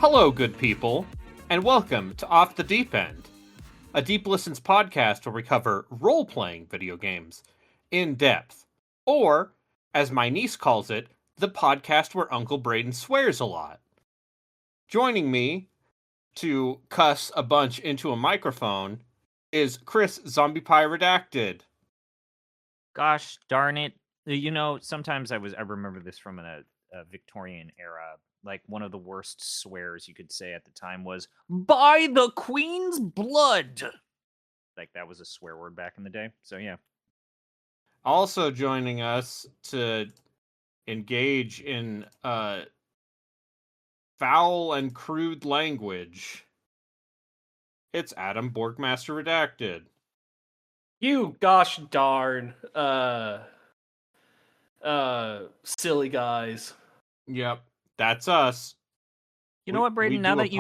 Hello, good people, and welcome to Off the Deep End, a Deep Listens podcast where we cover role-playing video games in depth, or, as my niece calls it, the podcast where Uncle Braden swears a lot. Joining me to cuss a bunch into a microphone is Chris Zombie Pie Redacted. Gosh darn it. You know, sometimes I remember this from a Victorian era. Like, one of the worst swears you could say at the time was, "By the Queen's blood!" Like, that was a swear word back in the day. So, yeah. Also joining us to engage in foul and crude language, it's Adam Borgmaster Redacted. You gosh darn silly guys. Yep, that's us. You know what, We Braden? Now do a that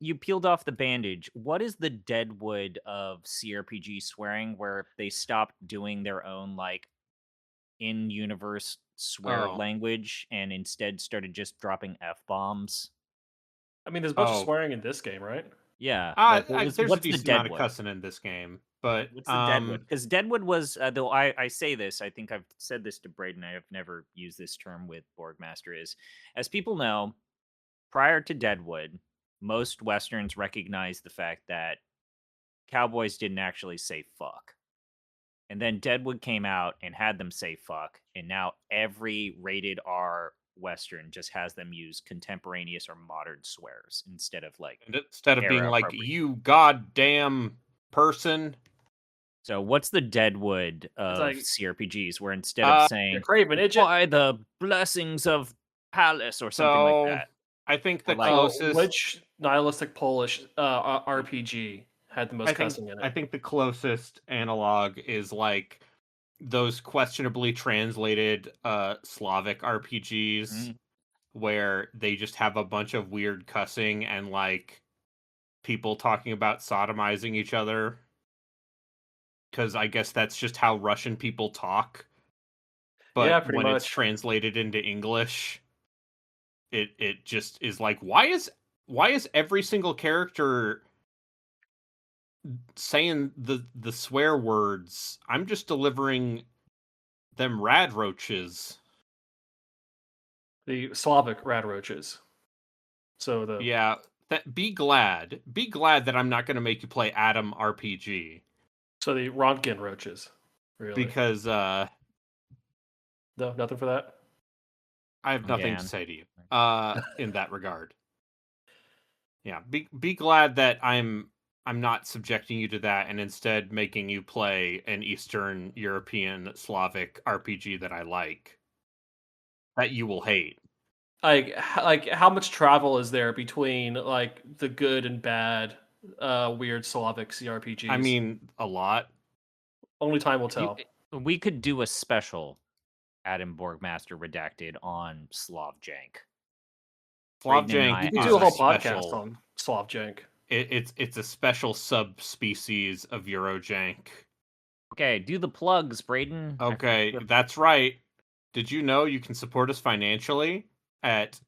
you peeled off the bandage, what is the Deadwood of CRPG swearing, where they stopped doing their own like in-universe swear language and instead started just dropping F-bombs? I mean, there's a bunch of swearing in this game, right? Yeah. There's a decent amount of cussing in this game, but what's the Deadwood? Because Deadwood was, though I say this, I think I've said this to Braden, I have never used this term with Borgmaster, is, as people know, prior to Deadwood, most Westerns recognized the fact that cowboys didn't actually say fuck. And then Deadwood came out and had them say fuck, and now every rated R Western just has them use contemporaneous or modern swears instead of being like, "You goddamn person." So what's the Deadwood of CRPGs, where instead of saying "by the blessings of Palace" or something like that? I think the closest... Which nihilistic Polish RPG had the most cussing in it? I think the closest analog is like those questionably translated Slavic RPGs where they just have a bunch of weird cussing and like people talking about sodomizing each other. Because I guess that's just how Russian people talk. But yeah, when it's translated into English, it just is like, why is every single character saying the swear words? I'm just delivering them rad roaches. The Slavic rad roaches. So be glad that I'm not going to make you play Adam RPG. So the Rontgen roaches, really? Because no, nothing for that. I have nothing to say to you in that regard. Yeah, be glad that I'm not subjecting you to that and instead making you play an Eastern European Slavic RPG that I like, that you will hate. Like how much travel is there between like the good and bad weird Slavic CRPGs? I mean, a lot. Only time will tell. We could do a special Adam Borgmaster Redacted on Slavjank. Slavjank. You can do a whole podcast on Slavjank. It's a special subspecies of Eurojank. Okay, do the plugs, Braden. Okay, that's right. Did you know you can support us financially at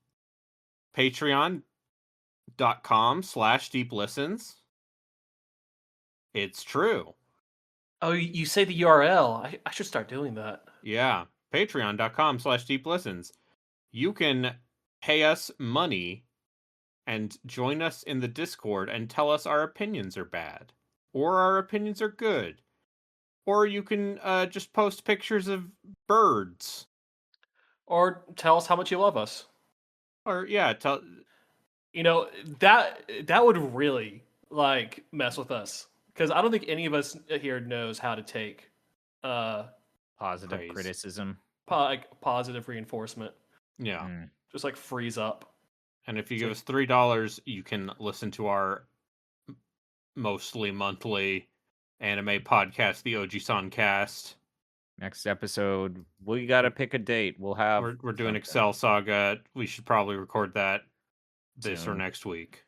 patreon.com/deeplistens? It's true. Oh, you say the URL. I should start doing that. Yeah, patreon.com/deeplistens. You can pay us money and join us in the Discord and tell us our opinions are bad or our opinions are good. Or you can just post pictures of birds. Or tell us how much you love us. Or yeah, you know, that would really like mess with us, because I don't think any of us here knows how to take positive criticism, positive reinforcement. Yeah, just like freeze up. And if you give us $3, you can listen to our mostly monthly anime podcast, the Oji-san Cast. Next episode, we gotta pick a date. We'll have We're doing something Excel Saga. We should probably record that this or soon. next week,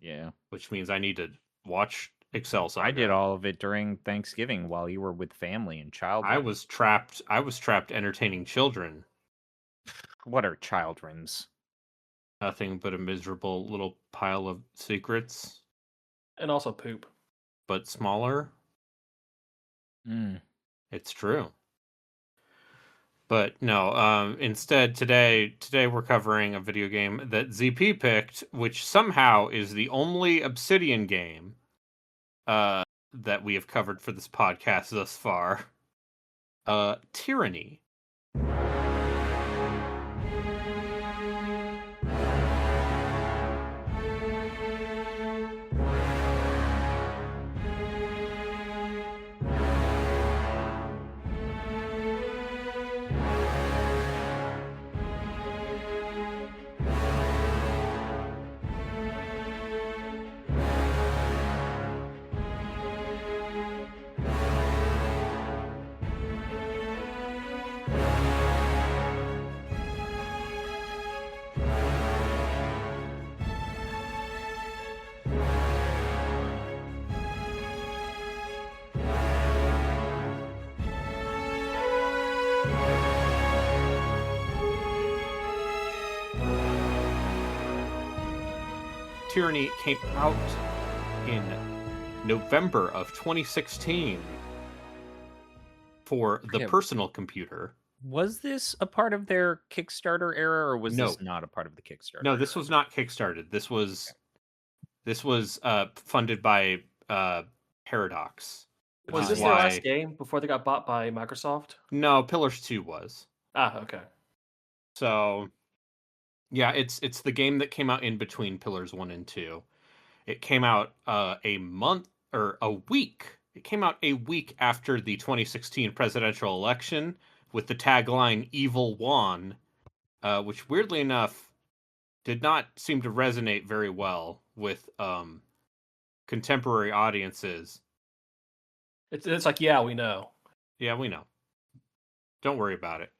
Yeah. which means I need to watch Excel Saga. I did all of it during Thanksgiving while you were with family and children. I was trapped entertaining children. What are children's? Nothing but a miserable little pile of secrets, And also poop. but smaller. Mm. It's true. But no, instead today we're covering a video game that ZP picked, which somehow is the only Obsidian game that we have covered for this podcast thus far. Tyranny. Tyranny came out in November of 2016 for the personal computer. Was this a part of their Kickstarter era, or was No. this not a part of the Kickstarter? No, this was not Kickstarted. This was funded by Paradox. Was this their last game before they got bought by Microsoft? No, Pillars 2 was. Ah, okay. So, yeah, it's the game that came out in between Pillars 1 and 2. It came out a month or a week. It came out a week after the 2016 presidential election with the tagline "Evil Won," which weirdly enough did not seem to resonate very well with contemporary audiences. It's like, yeah, we know. Yeah, we know. Don't worry about it.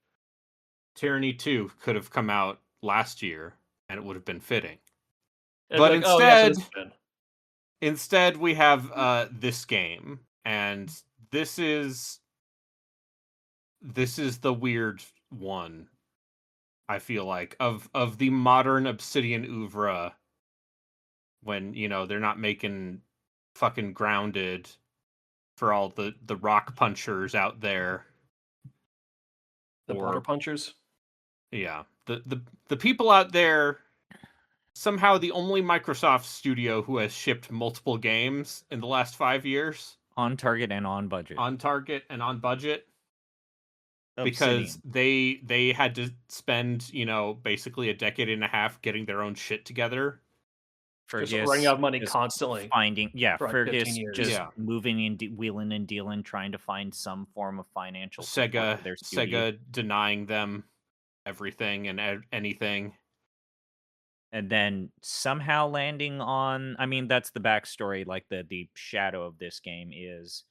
Tyranny 2 could have come out last year, and it would have been fitting. It's But like, oh, yeah, so this has been. instead, we have this game, and this is the weird one. I feel like of the modern Obsidian oeuvre, when they're not making fucking Grounded for all the rock punchers out there. The border punchers. Yeah, the people out there. Somehow the only Microsoft studio who has shipped multiple games in the last 5 years. On target and on budget. On target and on budget. Obsidian. Because they had to spend, basically a decade and a half getting their own shit together. Just running out of money constantly. Fergus just moving and wheeling and dealing, trying to find some form of financial support for their studio. Sega denying them everything and anything. And then somehow landing on, I mean, that's the backstory, like the shadow of this game is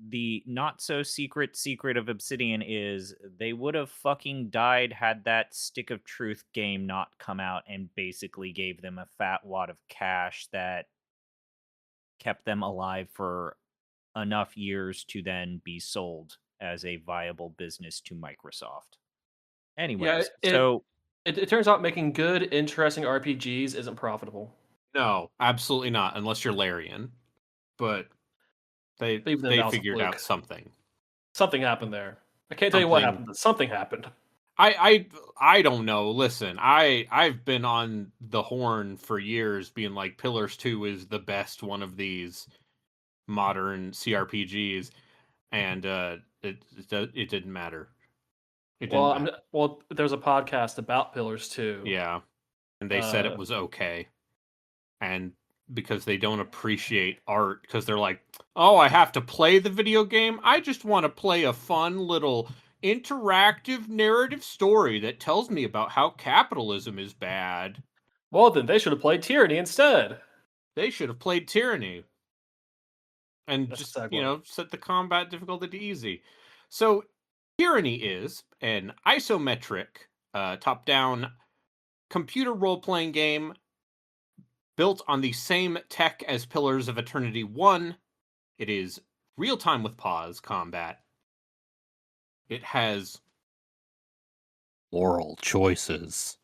the not so secret of Obsidian is they would have fucking died had that Stick of Truth game not come out and basically gave them a fat wad of cash that kept them alive for enough years to then be sold as a viable business to Microsoft. Anyways, It turns out making good, interesting RPGs isn't profitable. No, absolutely not, unless you're Larian. But they figured out something. Something happened there. I can't tell you what happened, but something happened. I don't know. Listen, I've been on the horn for years being like Pillars 2 is the best one of these modern CRPGs, and it didn't matter. Well, there's a podcast about Pillars 2. Yeah. And they said it was okay. And because they don't appreciate art, because they're like, oh, I have to play the video game? I just want to play a fun little interactive narrative story that tells me about how capitalism is bad. Well, then they should have played Tyranny instead. They should have played Tyranny and That's just, a segue. set the combat difficulty to easy. So, Tyranny is an isometric, top-down computer role-playing game built on the same tech as Pillars of Eternity 1. It is real-time with pause combat. It has moral choices.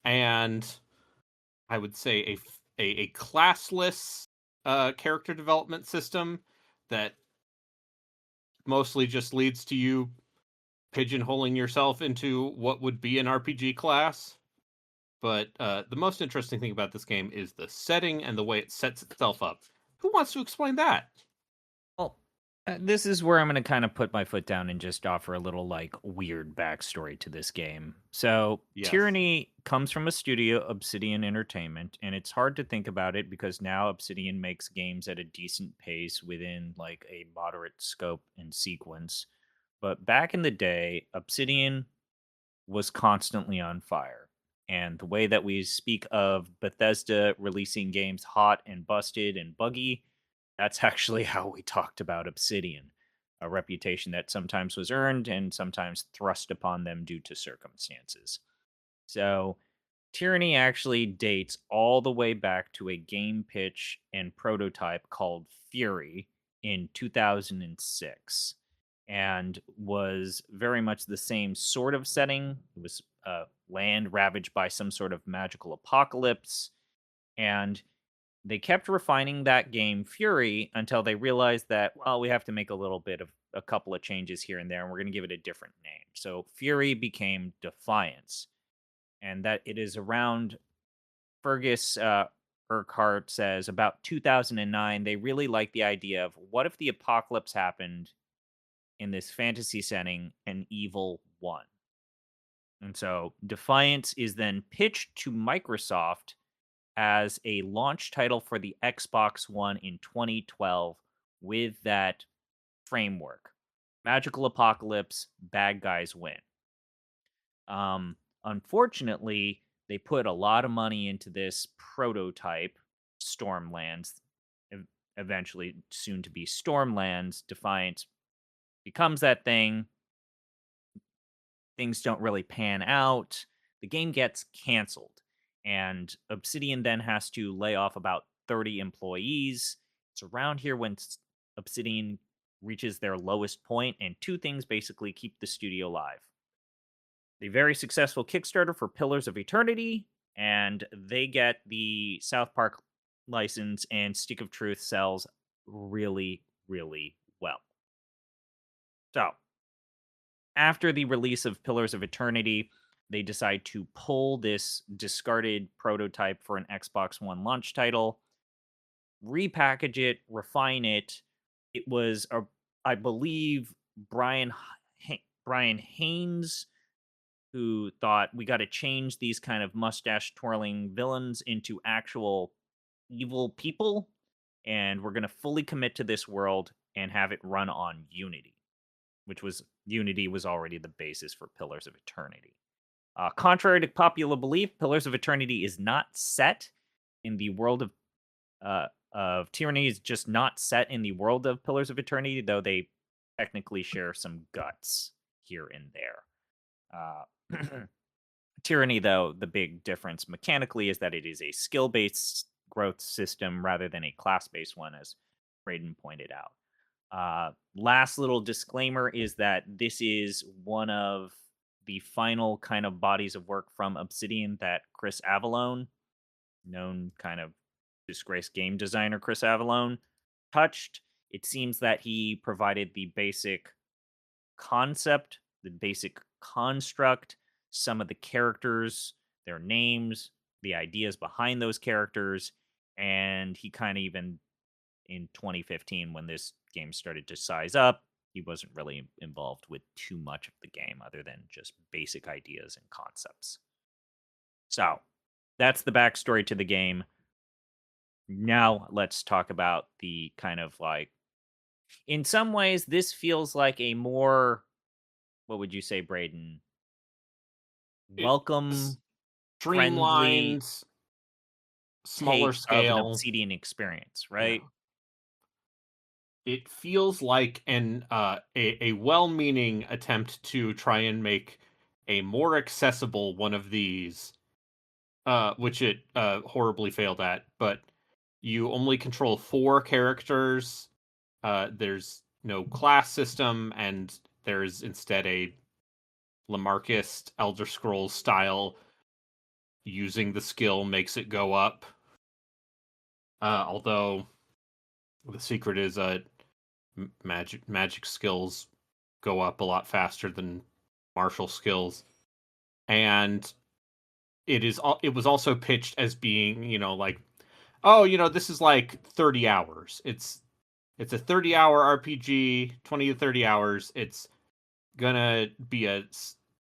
And I would say a classless character development system that mostly just leads to you pigeonholing yourself into what would be an RPG class. But the most interesting thing about this game is the setting and the way it sets itself up. Who wants to explain that? Well, this is where I'm going to kind of put my foot down and just offer a little like weird backstory to this game. So, Yes. Tyranny comes from a studio, Obsidian Entertainment, and it's hard to think about it because now Obsidian makes games at a decent pace within like a moderate scope and sequence. But back in the day, Obsidian was constantly on fire. And the way that we speak of Bethesda releasing games hot and busted and buggy, that's actually how we talked about Obsidian, a reputation that sometimes was earned and sometimes thrust upon them due to circumstances. So, Tyranny actually dates all the way back to a game pitch and prototype called Fury in 2006 and was very much the same sort of setting. It was land ravaged by some sort of magical apocalypse. And they kept refining that game Fury until they realized that, well, we have to make a little bit of a couple of changes here and there, and we're going to give it a different name. So Fury became Defiance, and that it is around Fergus Urquhart says about 2009, they really like the idea of what if the apocalypse happened in this fantasy setting, an evil one. And so Defiance is then pitched to Microsoft as a launch title for the Xbox One in 2012 with that framework. Magical apocalypse, bad guys win. Unfortunately, they put a lot of money into this prototype, Stormlands, eventually soon to be Stormlands. Defiance becomes that thing. Things don't really pan out. The game gets canceled, and Obsidian then has to lay off about 30 employees. It's around here when Obsidian reaches their lowest point, and two things basically keep the studio alive: the very successful Kickstarter for Pillars of Eternity, and they get the South Park license, and Stick of Truth sells really, really well. So, after the release of Pillars of Eternity, they decide to pull this discarded prototype for an Xbox One launch title, repackage it, refine it. It was, I believe, Brian Haynes who thought we got to change these kind of mustache twirling villains into actual evil people, and we're going to fully commit to this world and have it run on Unity, which was Unity was already the basis for Pillars of Eternity. Contrary to popular belief, Pillars of Eternity is not set in the world of Tyranny. Is just not set in the world of Pillars of Eternity, though they technically share some guts here and there. Tyranny, though, the big difference mechanically is that it is a skill-based growth system rather than a class-based one, as Braden pointed out. Last little disclaimer is that this is one of the final kind of bodies of work from Obsidian that Chris Avallone, known kind of disgraced game designer Chris Avallone, touched. It seems that he provided the basic concept, the basic construct, some of the characters, their names, the ideas behind those characters, and he kind of even in 2015 when this game started to size up, he wasn't really involved with too much of the game other than just basic ideas and concepts. So, that's the backstory to the game. Now, let's talk about the kind of like in some ways this feels like a more, what would you say, Braden? It's Welcome, friendly. streamlined, smaller take of an scale. Obsidian experience, Yeah. right? It feels like a well-meaning attempt to try and make a more accessible one of these, which it horribly failed at. But you only control 4 characters. There's no class system, and there's instead a Lamarckist Elder Scrolls style. Using the skill makes it go up. Although the secret is magic skills go up a lot faster than martial skills, and it was also pitched as being, like, oh, this is like 30 hours. It's a 30-hour RPG, 20 to 30 hours. It's gonna be a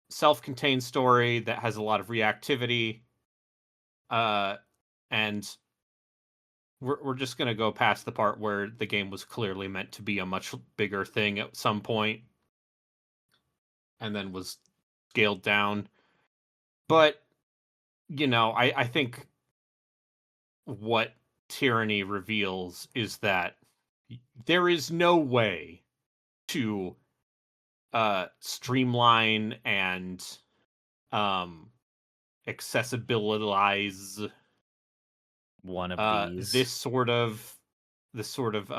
self-contained story that has a lot of reactivity, and we're just gonna go past the part where the game was clearly meant to be a much bigger thing at some point and then was scaled down. But I think what Tyranny reveals is that there is no way to streamline and um accessibilize One of uh these. this sort of this sort of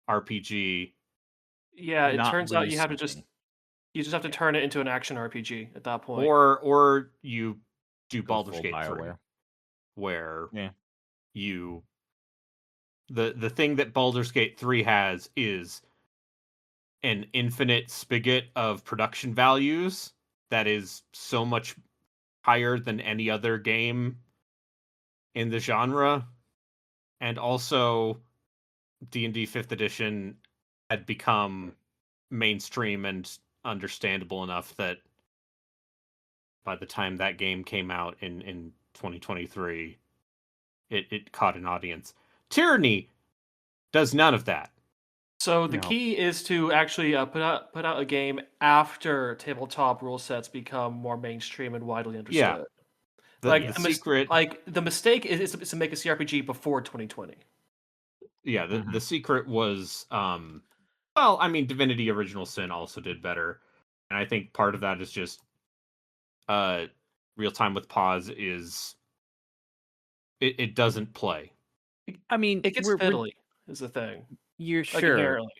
RPG, Yeah, it Not turns out lose something. you just have to turn it into an action RPG at that point. or you do Go Baldur's full Gate 3, BioWare. where Yeah. you the thing that Baldur's Gate 3 has is an infinite spigot of production values that is so much higher than any other game in the genre. And also D&D 5th edition had become mainstream and understandable enough that by the time that game came out in 2023, it caught an audience. Tyranny does none of that. So the No. key is to actually put out a game after tabletop rule sets become more mainstream and widely Yeah. understood. The secret Like the mistake is to make a CRPG before 2020. Yeah, the Mhm. secret was well, I mean, Divinity Original Sin also did better. And I think part of that is just uh real time with pause is it doesn't play. I mean, It gets we're fiddly is the thing, you're like sure. inherently.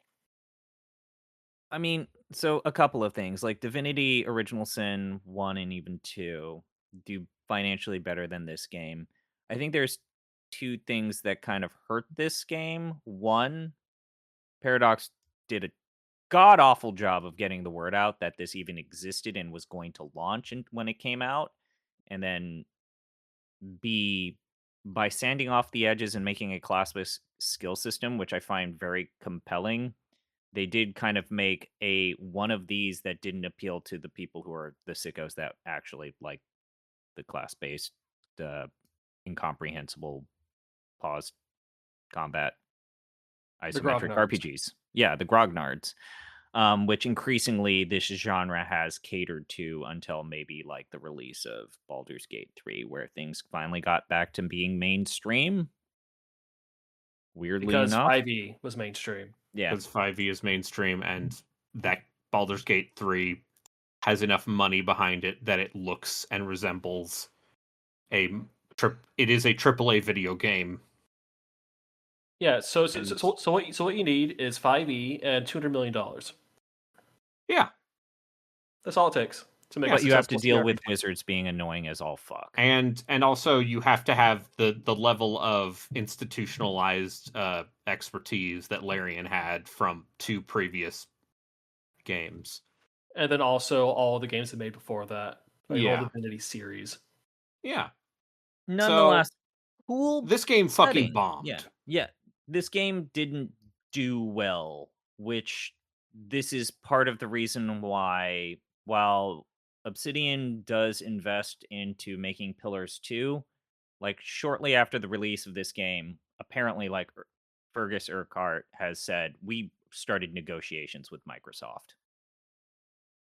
I mean, so a couple of things like Divinity Original Sin 1 and even 2 do financially better than this game. I think there's two things that kind of hurt this game. One, Paradox did a god awful job of getting the word out that this even existed and was going to launch when it came out. And then B, by sanding off the edges and making a class-based skill system, which I find very compelling, they did kind of make a one of these that didn't appeal to the people who are the sickos that actually like the class-based, uh, incomprehensible paused combat The isometric grognards. RPGs. Yeah, the grognards, which increasingly this genre has catered to until maybe like the release of Baldur's Gate 3, where things finally got back to being mainstream. Weirdly Because enough, 5e was mainstream. yeah. Because 5e is mainstream and that Baldur's Gate 3 has enough money behind it that it looks and resembles a it is a AAA video game. Yeah, And so what you need is 5e and $200 million. yeah, That's all it takes to make a yeah. But you have to successful deal with CRPG. wizards being annoying as all fuck. And also you have to have the level of institutionalized expertise that Larian had from 2 previous games. And then also all the games they made before that, like the whole Yeah. Divinity series. Yeah. So Nonetheless, cool this game fucking setting. Yeah. bombed. Yeah. This game didn't do well, which this is part of the reason why, while Obsidian does invest into making Pillars 2, like shortly after the release of this game, apparently like Fergus Urquhart has said, we started negotiations with Microsoft.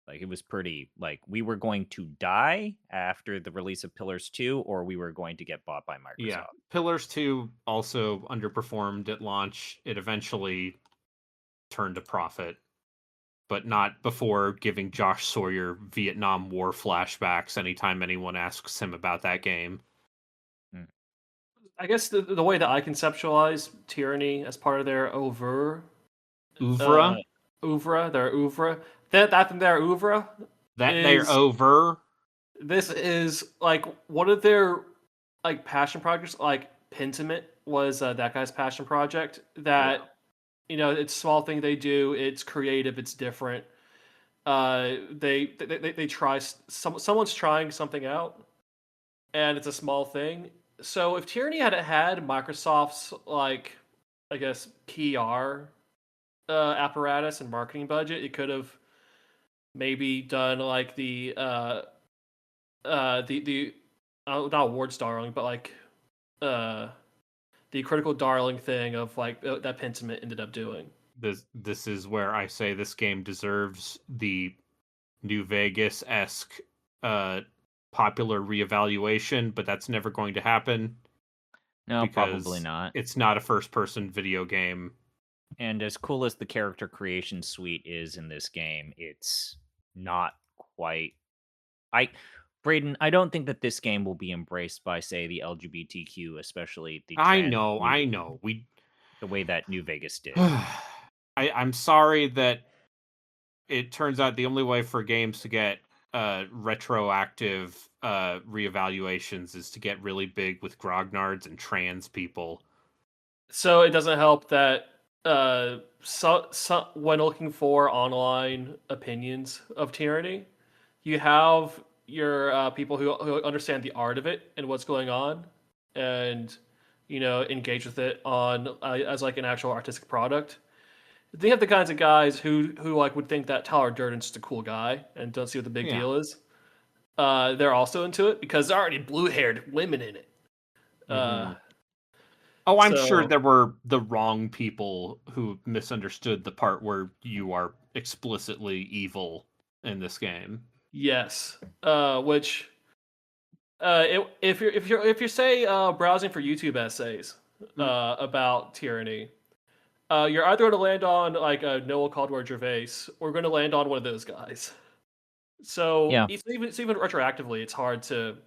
Like, it was pretty like we were going to die after the release of Pillars 2, or we were going to get bought by Yeah. Microsoft. Pillars 2 also underperformed at launch. It eventually turned a profit, but not before giving Josh Sawyer Vietnam War flashbacks anytime anyone asks him about that game. I guess the way that I conceptualize Tyranny as part of their Oeuvre? their oeuvre, that their oeuvre That they're is over? this is like one of their like passion projects. Like Pentiment was that guy's passion project. That it's a small thing they do. It's creative. It's different. They try someone's trying something out, and it's a small thing. So if Tyranny had Microsoft's like, I guess PR apparatus and marketing budget, it could have maybe done like the not awards darling, but like the critical darling thing of like that Pentiment ended up doing. This is where I say this game deserves the New Vegas-esque popular reevaluation, but that's never going to happen. No, probably Because not. it's not a first-person video game. And as cool as the character creation suite is in this game, it's not quite. Braden, I don't think that this game will be embraced by, say, the LGBTQ, especially the I trans know. community, the way that New Vegas did. I'm sorry that it turns out the only way for games to get retroactive reevaluations is to get really big with grognards and trans people. So it doesn't help that when looking for online opinions of Tyranny, you have your people who understand the art of it and what's going on, and engage with it on as like an actual artistic product. They have the kinds of guys who like would think that Tyler Durden's just a cool guy and don't see what the big deal is. They're also into it because there are already blue-haired women in it. Oh, I'm sure So there were the wrong people who misunderstood the part where you are explicitly evil in this game. yes, which if you're say browsing for YouTube essays about Tyranny, you're either going to land on like a Noah Caldwell Gervais or going to land on one of those guys. So Yeah. even retroactively, it's hard to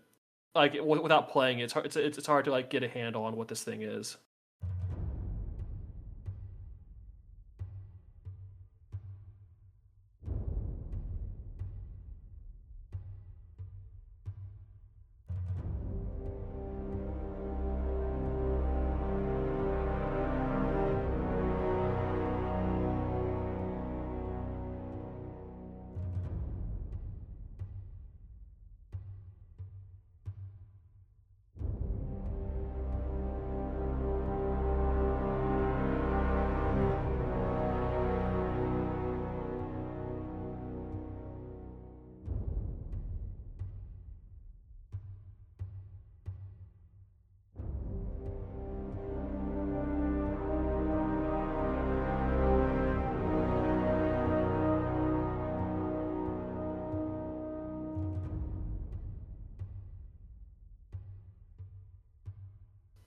like without playing it. It's hard to like get a handle on what this thing is.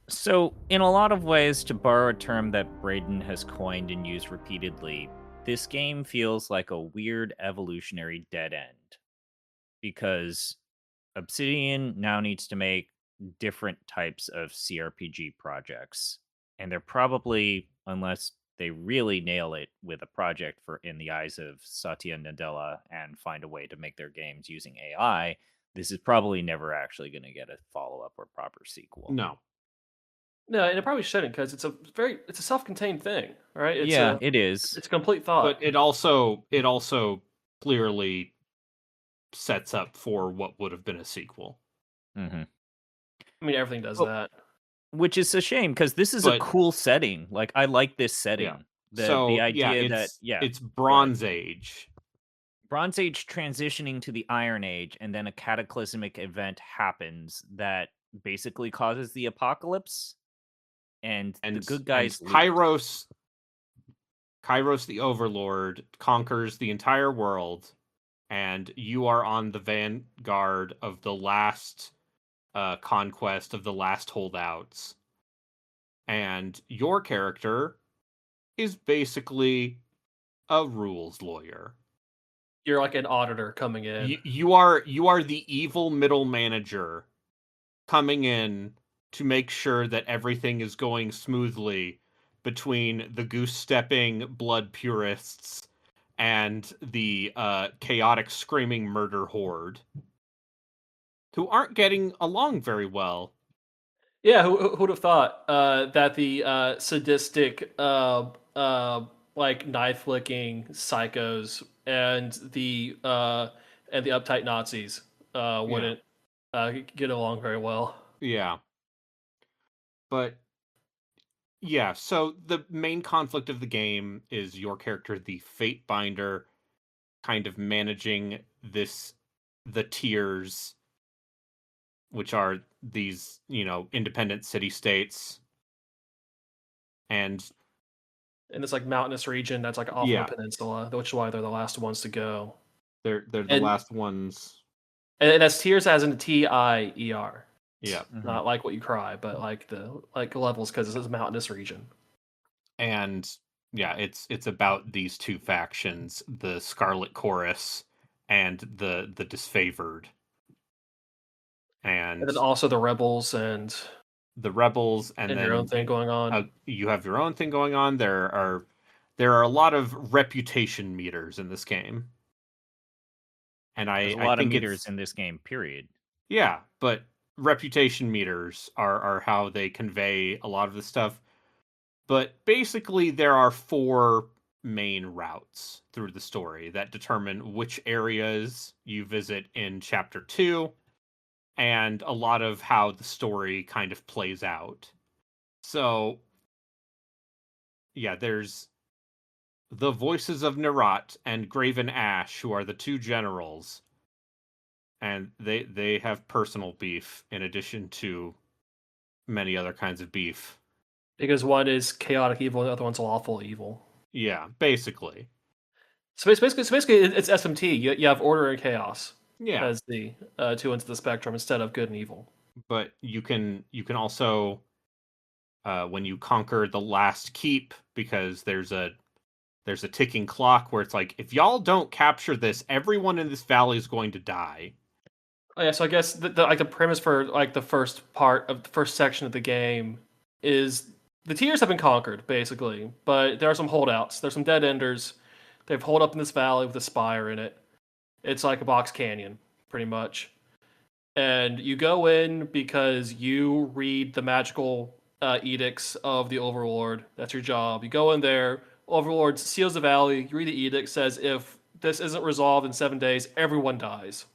So, in a lot of ways, to borrow a term that Braden has coined and used repeatedly, this game feels like a weird evolutionary dead end. Because Obsidian now needs to make different types of CRPG projects. And they're probably, unless they really nail it with a project for in the eyes of Satya Nadella and find a way to make their games using AI, this is probably never actually going to get a follow-up or proper sequel. No. No, and it probably shouldn't because it's a self-contained thing, right? It is. It's a complete thought. But it also clearly sets up for what would have been a sequel. Mm-hmm. I mean, everything does that. Which is a shame because this is a cool setting. Like, I like this setting. Yeah. The idea that it's Bronze Age. Bronze Age transitioning to the Iron Age, and then a cataclysmic event happens that basically causes the apocalypse, and the good guys and Kairos the Overlord conquers the entire world and you are on the vanguard of the last conquest of the last holdouts. And your character is basically a rules lawyer. You're like an auditor coming in. You are the evil middle manager coming in to make sure that everything is going smoothly between the goose-stepping blood purists and the chaotic screaming murder horde, who aren't getting along very well. Yeah, who'd have thought that the sadistic, like knife flicking psychos and the uptight Nazis wouldn't get along very well. Yeah. But yeah, so the main conflict of the game is your character, the Fate Binder, kind of managing the tiers, which are these, independent city states. And In this like mountainous region that's like off on yeah, the peninsula, which is why they're the last ones to go. they're the And last ones. and that's tiers as in TIER. Yeah. Not like what you cry, but like the levels because it's a mountainous region. And yeah, it's about these two factions, the Scarlet Chorus and the disfavored. And And then also the rebels and the rebels, and then your own thing going on. you have your own thing going on. There are a lot of reputation meters in this game, and There's a I lot of think meters it's in this game, period. yeah, but reputation meters are how they convey a lot of the stuff. But basically, there are four main routes through the story that determine which areas you visit in chapter 2, and a lot of how the story kind of plays out. So yeah, there's the voices of Nerat and Graven Ash, who are the two generals, and they have personal beef in addition to many other kinds of beef. Because one is chaotic evil and the other one's lawful evil. Yeah, basically. So basically it's SMT. You have order and chaos Yeah, as the two ends of the spectrum instead of good and evil. but you can also when you conquer the last keep, because there's a ticking clock where it's like, if y'all don't capture this, everyone in this valley is going to die. Oh, yeah, so I guess the premise for like the first part of the first section of the game is the tiers have been conquered basically, but there are some holdouts. There's some dead enders. They've holed up in this valley with a spire in it. It's like a box canyon, pretty much. And you go in because you read the magical edicts of the Overlord. That's your job. You go in there. Overlord seals the valley. You read the edict. Says if this isn't resolved in 7 days, everyone dies.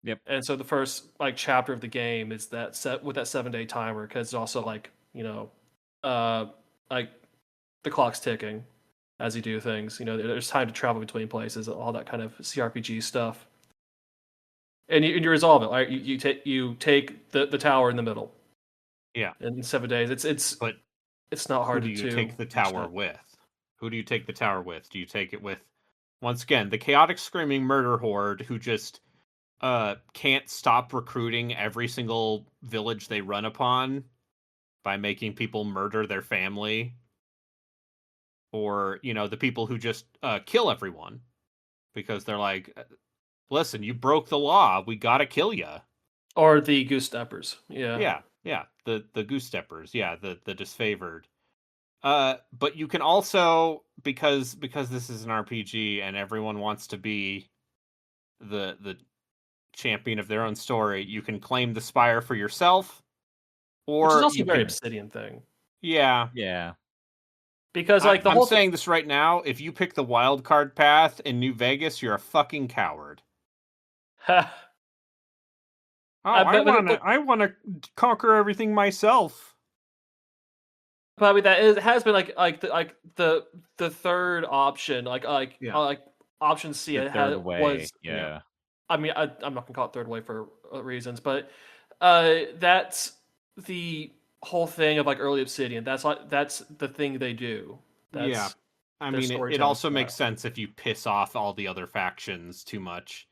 Yep. And so the first like chapter of the game is that set with that 7 day timer because it's also like like the clock's ticking as you do things. There's time to travel between places, all that kind of CRPG stuff. And you resolve it. Right? You take the tower in the middle. Yeah. In 7 days, But it's not hard who do you to take the tower with? Who do you take the tower with? Do you take it with, once again, the chaotic screaming murder horde who just can't stop recruiting every single village they run upon by making people murder their family? Or, the people who just kill everyone because they're like, listen, you broke the law, we gotta kill you. Or the goose steppers. Yeah. Yeah, the goose steppers, yeah, the disfavored. But you can also, because this is an RPG and everyone wants to be the champion of their own story, you can claim the spire for yourself, Which is or also you a very can, Obsidian thing. yeah. Yeah. Because like the I'm whole saying this right now, if you pick the wild card path in New Vegas, you're a fucking coward. Oh, I wanna conquer everything myself. probably that is has been the third option, Yeah. like option C. The It third had way. was Yeah. I mean I'm not gonna call it third way for reasons, but that's the whole thing of like early Obsidian. That's the thing they do. Yeah. That's I Their mean, it storytelling also makes style. sense if you piss off all the other factions too much.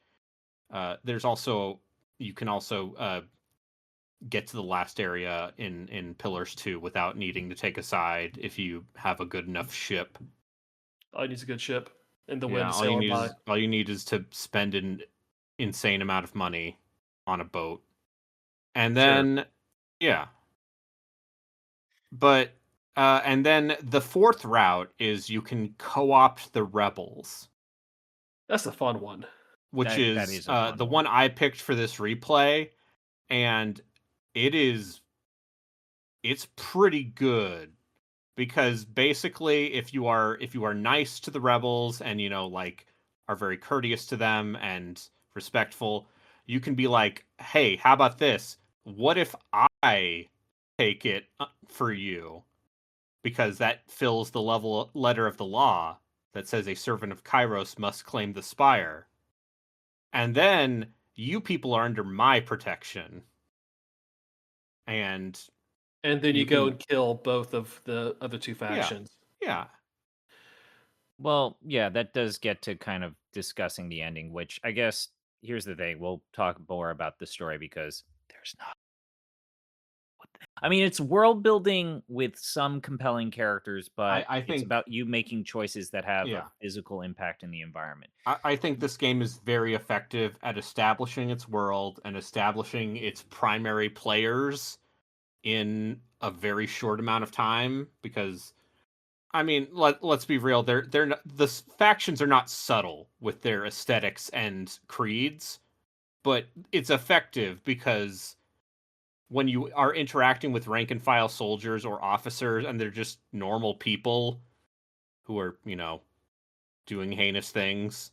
There's also you can also get to the last area in Pillars 2 without needing to take a side if you have a good enough ship. All you need is a good ship and the wind Yeah, to sail on by. all you need is to spend an insane amount of money on a boat. And Sure. then yeah. But and then the fourth route is you can co-opt the rebels, That's the fun one. which That is is a fun the one. one I picked for this replay, and it is it's pretty good because basically if you are nice to the rebels and like are very courteous to them and respectful, you can be like, "Hey, how about this? What if I take it for you?" Because that fills the letter of the law that says a servant of Kairos must claim the spire. And then you people are under my protection. And And then you you go can and kill both of the other two yeah. factions. Yeah. Well, yeah, that does get to kind of discussing the ending, which I guess here's the thing. We'll talk more about the story because there's not. I mean, it's world building with some compelling characters, but I it's think about you making choices that have a yeah. physical impact in the environment. I think this game is very effective at establishing its world and establishing its primary players in a very short amount of time because I mean, let's be real. They're not, the factions are not subtle with their aesthetics and creeds, but it's effective because when you are interacting with rank and file soldiers or officers and they're just normal people who are, doing heinous things,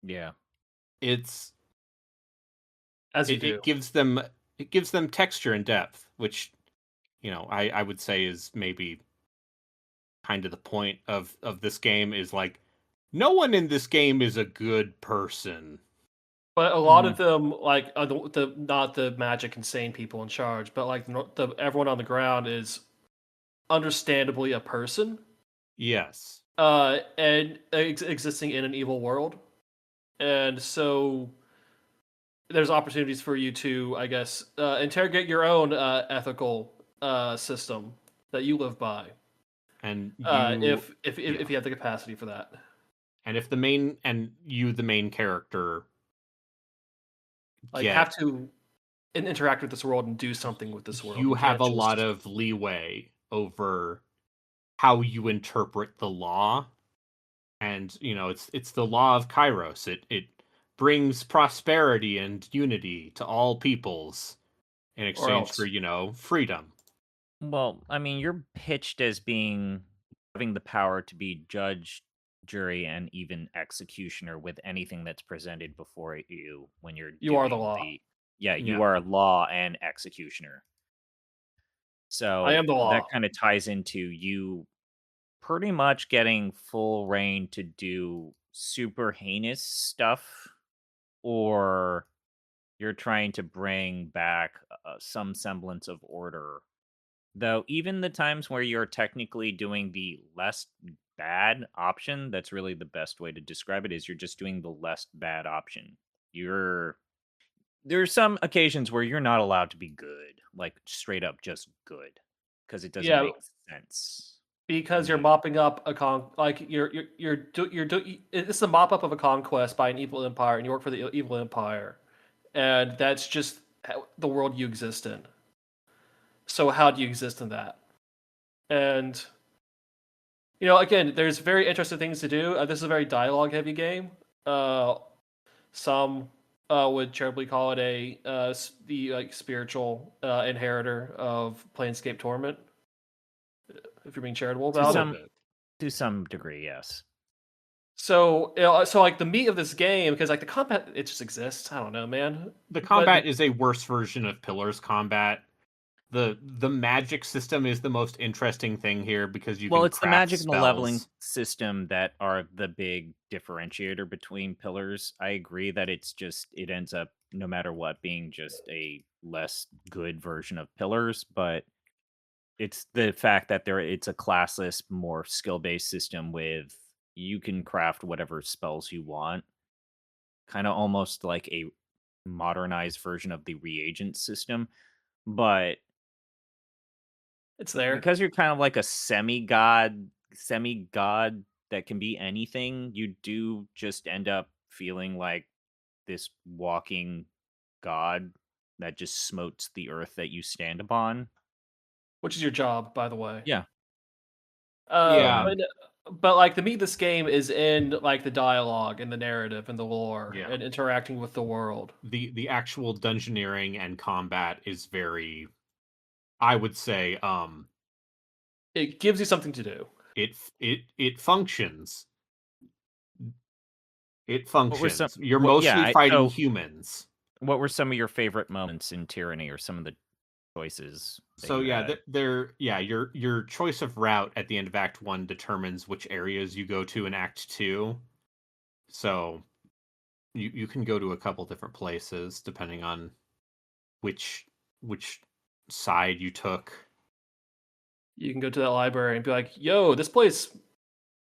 Yeah. it's As you it, do. it gives them it gives them texture and depth, which, I would say is maybe kind of the point of this game is like no one in this game is a good person. But a lot of Mhm. them, like the not the magic insane people in charge, but like the everyone on the ground is understandably a person, Yes. and existing in an evil world, and so there's opportunities for you to, I guess, interrogate your own ethical system that you live by, And you if yeah. you have the capacity for that. And if the main character Like get have to interact with this world and do something with this world. you You have can't a lot just of leeway over how you interpret the law. And it's the law of Kairos. It brings prosperity and unity to all peoples in or exchange for else. freedom. Well, I mean, you're pitched as being having the power to be judge, jury, and even executioner with anything that's presented before you when you're You are the doing law. the yeah, you Yeah. are law and executioner. I So am the that law. kind of ties into you pretty much getting full reign to do super heinous stuff, or you're trying to bring back some semblance of order. Though, even the times where you're technically doing the less bad option, that's really the best way to describe it, is you're just doing the less bad option. You're There's some occasions where you're not allowed to be good, like straight up just good, because it doesn't Yeah, make sense. because you're You mopping up a like it's the mop up of a conquest by an evil empire, and you work for the evil empire, and that's just the world you exist in. So how do you exist in that? And again, there's very interesting things to do. This is a very dialogue heavy game. Uh, some would charitably call it the like spiritual inheritor of Planescape Torment, if you're being charitable to about it. some to some degree, yes. So, so like the meat of this game, because like the combat, it just exists. I don't know, man. The But combat is a worse version of Pillars combat. The magic system is the most interesting thing here because you Well, can it's the craft magic and the leveling spells. system that are the big differentiator between pillars. I agree that it ends up no matter what being just a less good version of pillars, but It's the fact that it's a classless, more skill-based system with you can craft whatever spells you want. Kind of almost like a modernized version of the reagent system, but It's there. because you're kind of like a semi-god that can be anything, you do just end up feeling like this walking god that just smotes the earth that you stand upon. Which is your job, by the way. Yeah. Uh, Yeah, but but like the meat of this game is in like the dialogue and the narrative and the lore yeah. and interacting with the world. The actual dungeoneering and combat is very, I would say, It gives you something to do. it functions. It What were some functions. You're what yeah, mostly fighting so humans. what were some of your favorite moments in Tyranny or some of the choices that So you yeah, had? your choice of route at the end of Act 1 determines which areas you go to in Act 2. So you can go to a couple different places depending on which which side you took. You can go to that library and be like, "Yo, this place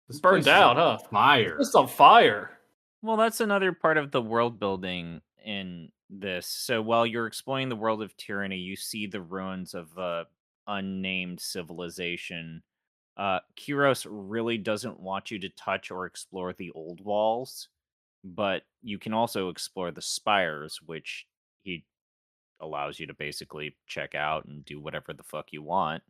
This burned place is down, on huh? This fire. place is on fire." Well, that's another part of the world building in this. So while you're exploring the world of Tyranny, you see the ruins of a unnamed civilization. Kyros really doesn't want you to touch or explore the old walls, but you can also explore the spires, which he allows you to basically check out and do whatever the fuck you want.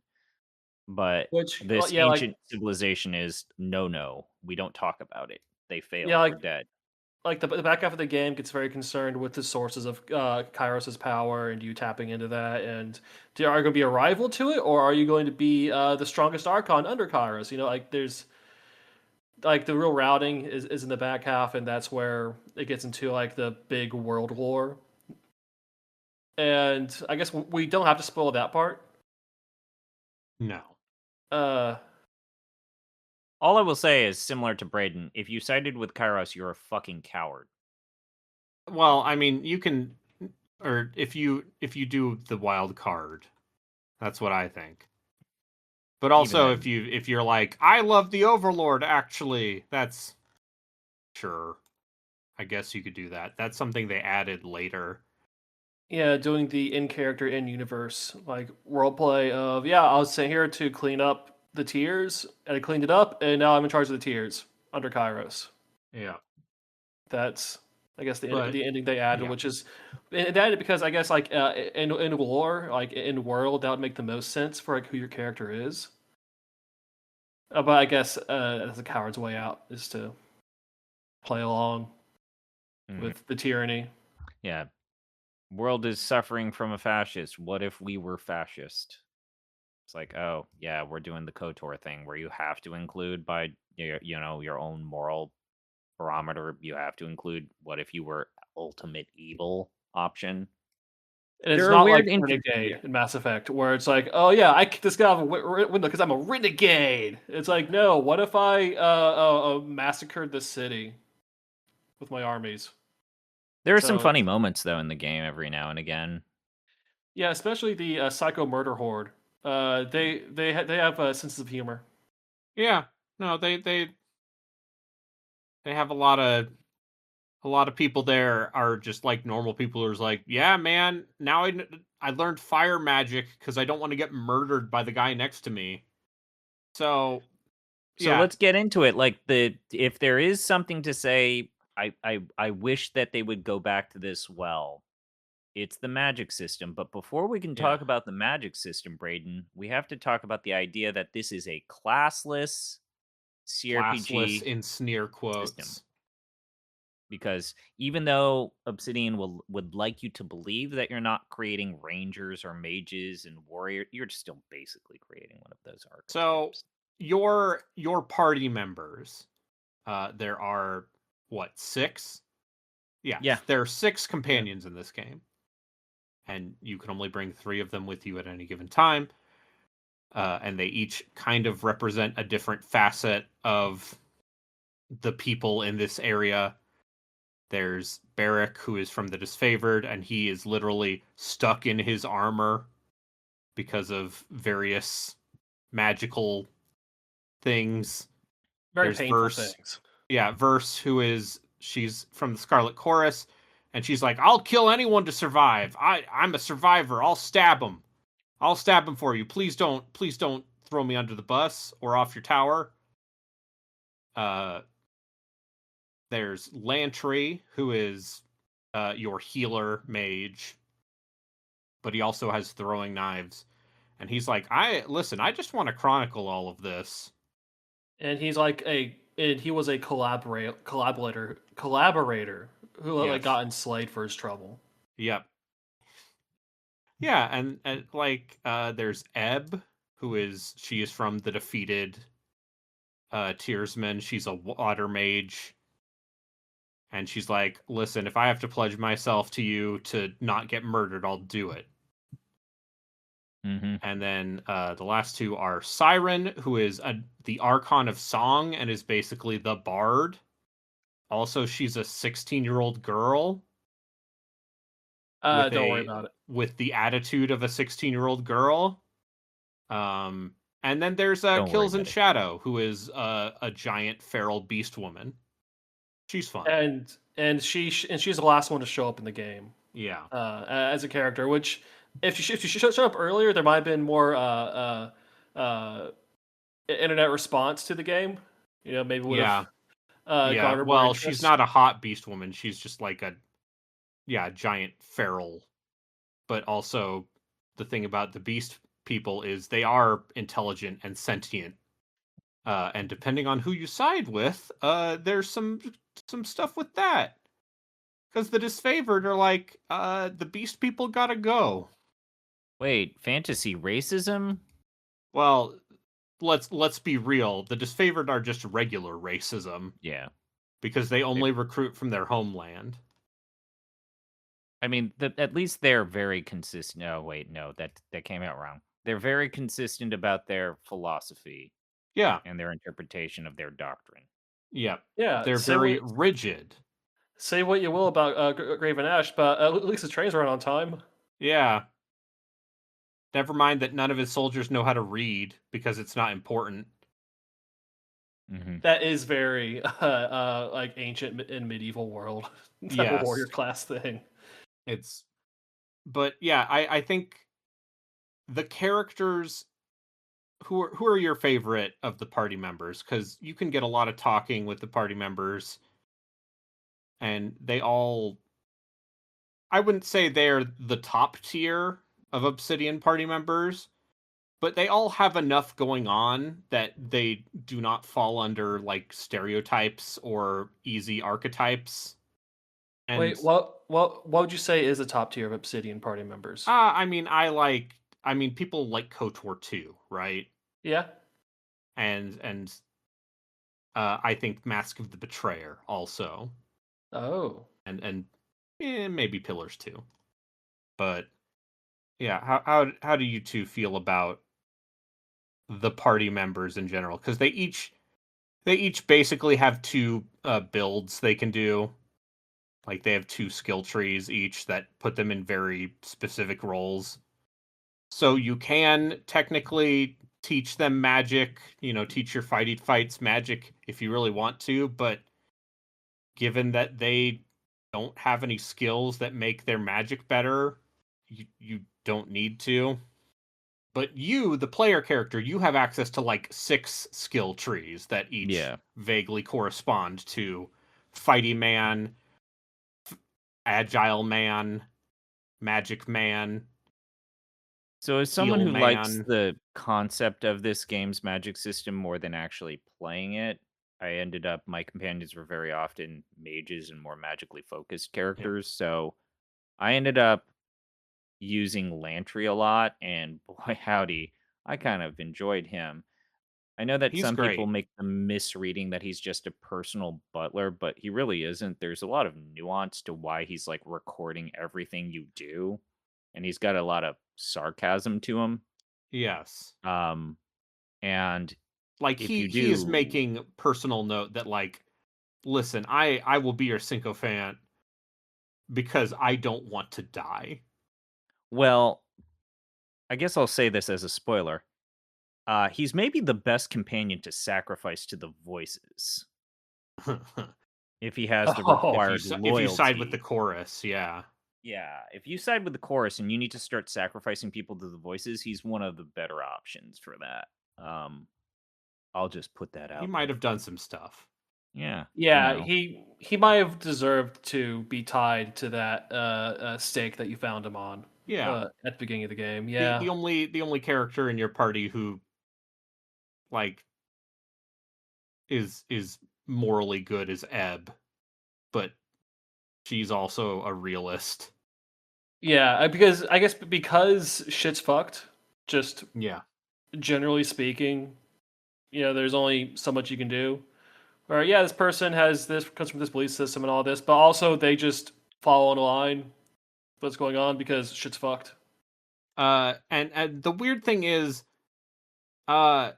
But Which, this yeah, like, ancient civilization is no. We don't talk about it. They yeah, failed. They're like, dead. the back half of the game gets very concerned with the sources of Kairos' power and you tapping into that. And are you going to be a rival to it, or are you going to be the strongest Archon under Kairos? You know, like there's like the real routing is in the back half, and that's where it gets into like the big world war. And I guess we don't have to spoil that part. No. Uh, All I will say is similar to Braden. If you sided with Kairos, you're a fucking coward. Well, I mean, you can, or if you do the wild card, that's what I think. But Even also, then, if you're like, I love the Overlord, actually, that's sure. I guess you could do that. That's something they added later. yeah, doing the in character, in universe like role play of yeah, I was sent here to clean up the tiers, and I cleaned it up, and now I'm in charge of the tiers under Kairos. Yeah, That's I guess but the ending they added, yeah, which is and they added because I guess like in lore, like in world, that would make the most sense for like who your character is. But I guess that's a coward's way out is to play along mhm, with the tyranny. yeah, world is suffering from a fascist. What if we were fascist? It's like, oh yeah, we're doing the Kotor thing where you have to include by your own moral barometer. You have to include what if you were ultimate evil option. And it's There are not weird like inter Renegade in Mass Effect, where it's like, oh yeah, I kicked this guy out of a window because I'm a renegade. It's like, no, what if I massacred the city with my armies? There are some So funny moments though in the game every now and again. yeah, especially the Psycho Murder Horde. They have a sense of humor. yeah. No, they have a lot of people there are just like normal people who's like, yeah, man. Now I learned fire magic because I don't want to get murdered by the guy next to me. So So yeah, let's get into it. Like if there is something to say, I wish that they would go back to this well. It's the magic system. But before we can yeah. talk about the magic system, Braden, we have to talk about the idea that this is a classless Classless CRPG in sneer system. quotes. Because even though Obsidian would like you to believe that you're not creating rangers or mages and warrior, you're still basically creating one of those So archetypes. your party members, there are what, six? Yeah. Yes, there are six Yeah, companions in this game, and you can only bring three of them with you at any given time. And they each kind of represent a different facet of the people in this area. There's Barrick, who is from the disfavored, and he is literally stuck in his armor because of various magical things. Very There's painful Verse. things. Yeah, Verse, she's from the Scarlet Chorus, and she's like, I'll kill anyone to survive. I'm a survivor. I'll stab him. I'll stab him for you. Please don't throw me under the bus or off your tower. Uh, there's Lantry, who is your healer mage, but he also has throwing knives. And he's like, I just want to chronicle all of this. And he was a collaborator who like Yes. got enslaved for his trouble. Yep. Yeah, and like there's Ebb, she is from the defeated Tearsman. She's a water mage. And she's like, listen, if I have to pledge myself to you to not get murdered, I'll do it. Mm-hmm. And then the last two are Siren, who is the Archon of Song and is basically the bard. Also, she's a 16-year-old girl Don't worry about it. with the attitude of a 16-year-old girl. And then there's Don't worry Kills about and it. Shadow, who is a giant feral beast woman. She's fun. And she's the last one to show up in the game. Yeah. As a character, which if she showed up earlier, there might have been more internet response to the game. You know, maybe would have Yeah. garnered more Well, she's interest. not a hot beast woman. She's just like a giant feral. But also, the thing about the beast people is they are intelligent and sentient. And depending on who you side with, there's some stuff with that. Because the disfavored are like, the beast people gotta go. Wait, fantasy racism? Well, let's be real. The disfavored are just regular racism Yeah. because they only recruit from their homeland. I mean, at least they're very consistent. No, wait, no, that came out wrong. They're very consistent about their philosophy Yeah, and their interpretation of their doctrine. yeah. Yeah, They're very rigid. say what you will about Graven Ash, but at least the trains run on time. Yeah. Never mind that none of his soldiers know how to read because it's not important. Mm-hmm. That is very like ancient and medieval world type of warrior Yes. class thing. It's but yeah, I think the characters who are your favorite of the party members, cuz you can get a lot of talking with the party members and they all I wouldn't say they're the top tier of Obsidian party members, but they all have enough going on that they do not fall under like stereotypes or easy archetypes. And Wait, what would you say is the top tier of Obsidian party members? I mean people like KOTOR too, right? Yeah. And I think Mask of the Betrayer also. Oh. And maybe Pillars too. But yeah, how do you two feel about the party members in general? Because they each basically have two builds they can do. Like they have two skill trees each that put them in very specific roles. So you can technically teach them magic, teach your fights magic if you really want to, but given that they don't have any skills that make their magic better, you don't need to. But you, the player character, you have access to like 6 skill trees that each Yeah. vaguely correspond to Fighty Man, Agile Man, Magic Man, So, as someone Heal who likes Man. the concept of this game's magic system more than actually playing it, my companions were very often mages and more magically focused Yeah, characters. So, I ended up using Lantry a lot, and boy, howdy, I kind of enjoyed him. I know that he's some people great. make the misreading that he's just a personal butler, but he really isn't. There's a lot of nuance to why he's like recording everything you do, and he's got a lot of sarcasm to him. Yes. Um, and Like if you he is do, making personal note that like, listen, I will be your sycophant because I don't want to die. well, I guess I'll say this as a spoiler. He's maybe the best companion to sacrifice to the voices if he has the Oh, if you required si- if you side with the loyalty. chorus, yeah. Yeah, if you side with the chorus and you need to start sacrificing people to the voices, he's one of the better options for that. I'll just put that He out might there. have done some stuff. Yeah, yeah, he might have deserved to be tied to that stake that you found him on Yeah. at the beginning of the game. The Yeah, the only the only character in your party who like is morally good is Ebb, but she's also a realist. yeah, because I guess because shit's fucked. Just Yeah. generally speaking, there's only so much you can do. Or yeah, this person has this comes from this belief system and all this, but also they just follow in line what's going on because shit's fucked. And the weird thing is, uh,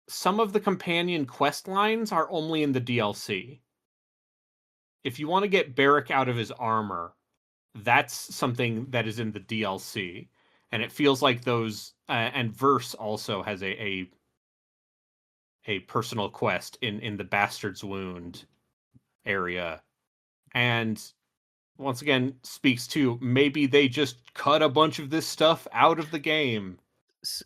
some of the companion quest lines are only in the DLC. If you want to get Barrick out of his armor, that's something that is in the DLC, and it feels like those. And Verse also has a personal quest in the Bastard's Wound area, and once again speaks to maybe they just cut a bunch of this stuff out of the game. S-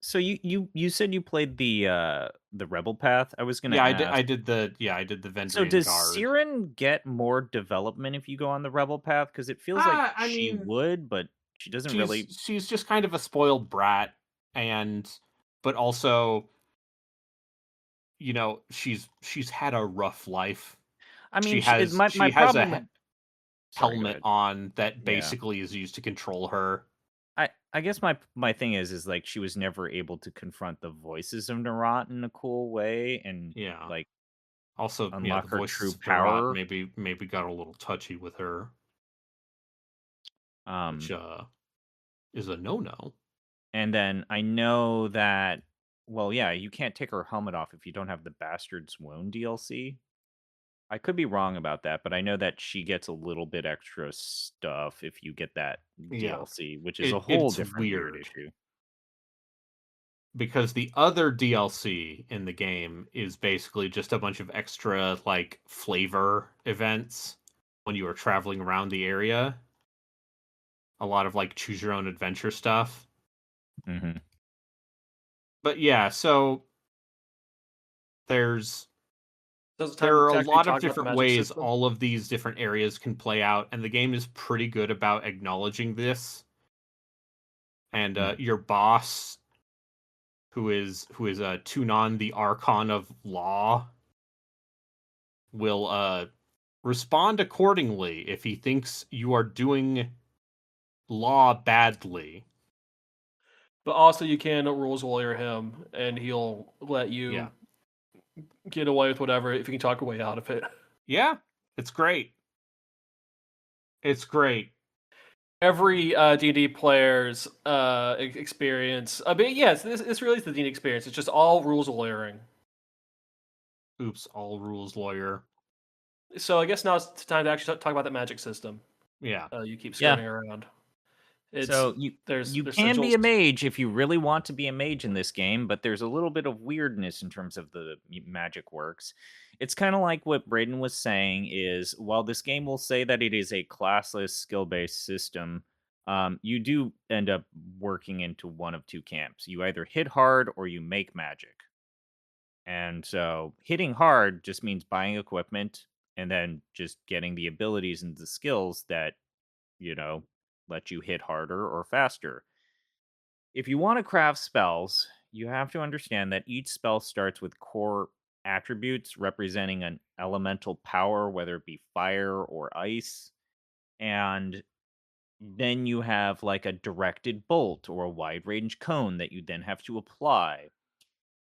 So you said you played the Rebel Path. I was gonna Yeah, ask. I did the So Vendrian does Guard. Siren get more development if you go on the Rebel Path? Because it feels like I she mean, would, but she doesn't really. she's just kind of a spoiled brat, and but also, she's had a rough life. I mean, She has my she has a problem with. Sorry, go helmet ahead. on that Yeah. basically is used to control her. I guess my thing is like she was never able to confront the voices of Narot in a cool way and Yeah. like Also, yeah, the unlock her voices true of Narod power. maybe got a little touchy with her, which Um, is a no-no. and then I know that well, yeah, you can't take her helmet off if you don't have the Bastard's Wound DLC. I could be wrong about that, but I know that she gets a little bit extra stuff if you get that Yeah. DLC, which is a whole It's different weird weird issue. because the other DLC in the game is basically just a bunch of extra like flavor events when you are traveling around the area. A lot of like choose your own adventure stuff. Hmm. But yeah, so there's So it's there time are a to actually lot of talk about the different magic ways system. all of these different areas can play out, and the game is pretty good about acknowledging this. And your boss, who is Tunon, the Archon of Law, will respond accordingly if he thinks you are doing law badly. But also, you can rules lawyer him, and he'll let Yeah, you get away with whatever if you can talk your way out of it. yeah, it's great. It's great. Every D&D player's experience. I mean, yes, this really is the D&D experience. It's just all rules lawyering. Oops, all rules lawyer. So I guess now it's time to actually talk about that magic system. Yeah, You keep Yeah. skirting around. It's So you there's can be a sigils. mage if you really want to be a mage in this game, but there's a little bit of weirdness in terms of the magic works. It's kind of like what Braden was saying is while this game will say that it is a classless skill-based system, you do end up working into one of two camps. You either hit hard or you make magic. And so hitting hard just means buying equipment and then just getting the abilities and the skills that, you know, let you hit harder or faster. If you want to craft spells, you have to understand that each spell starts with core attributes representing an elemental power, whether it be fire or ice. And then you have like a directed bolt or a wide range cone that you then have to apply.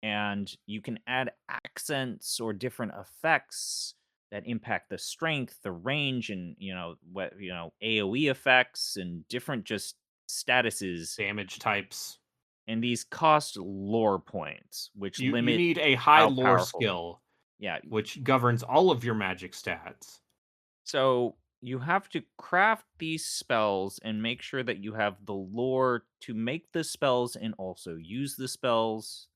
And you can add accents or different effects that impact the strength, the range, and AoE effects and different just statuses, damage types. and these cost lore points, which You limit need a high how lore powerful. skill, Yeah. which governs all of your magic stats. So you have to craft these spells and make sure that you have the lore to make the spells and also use the spells.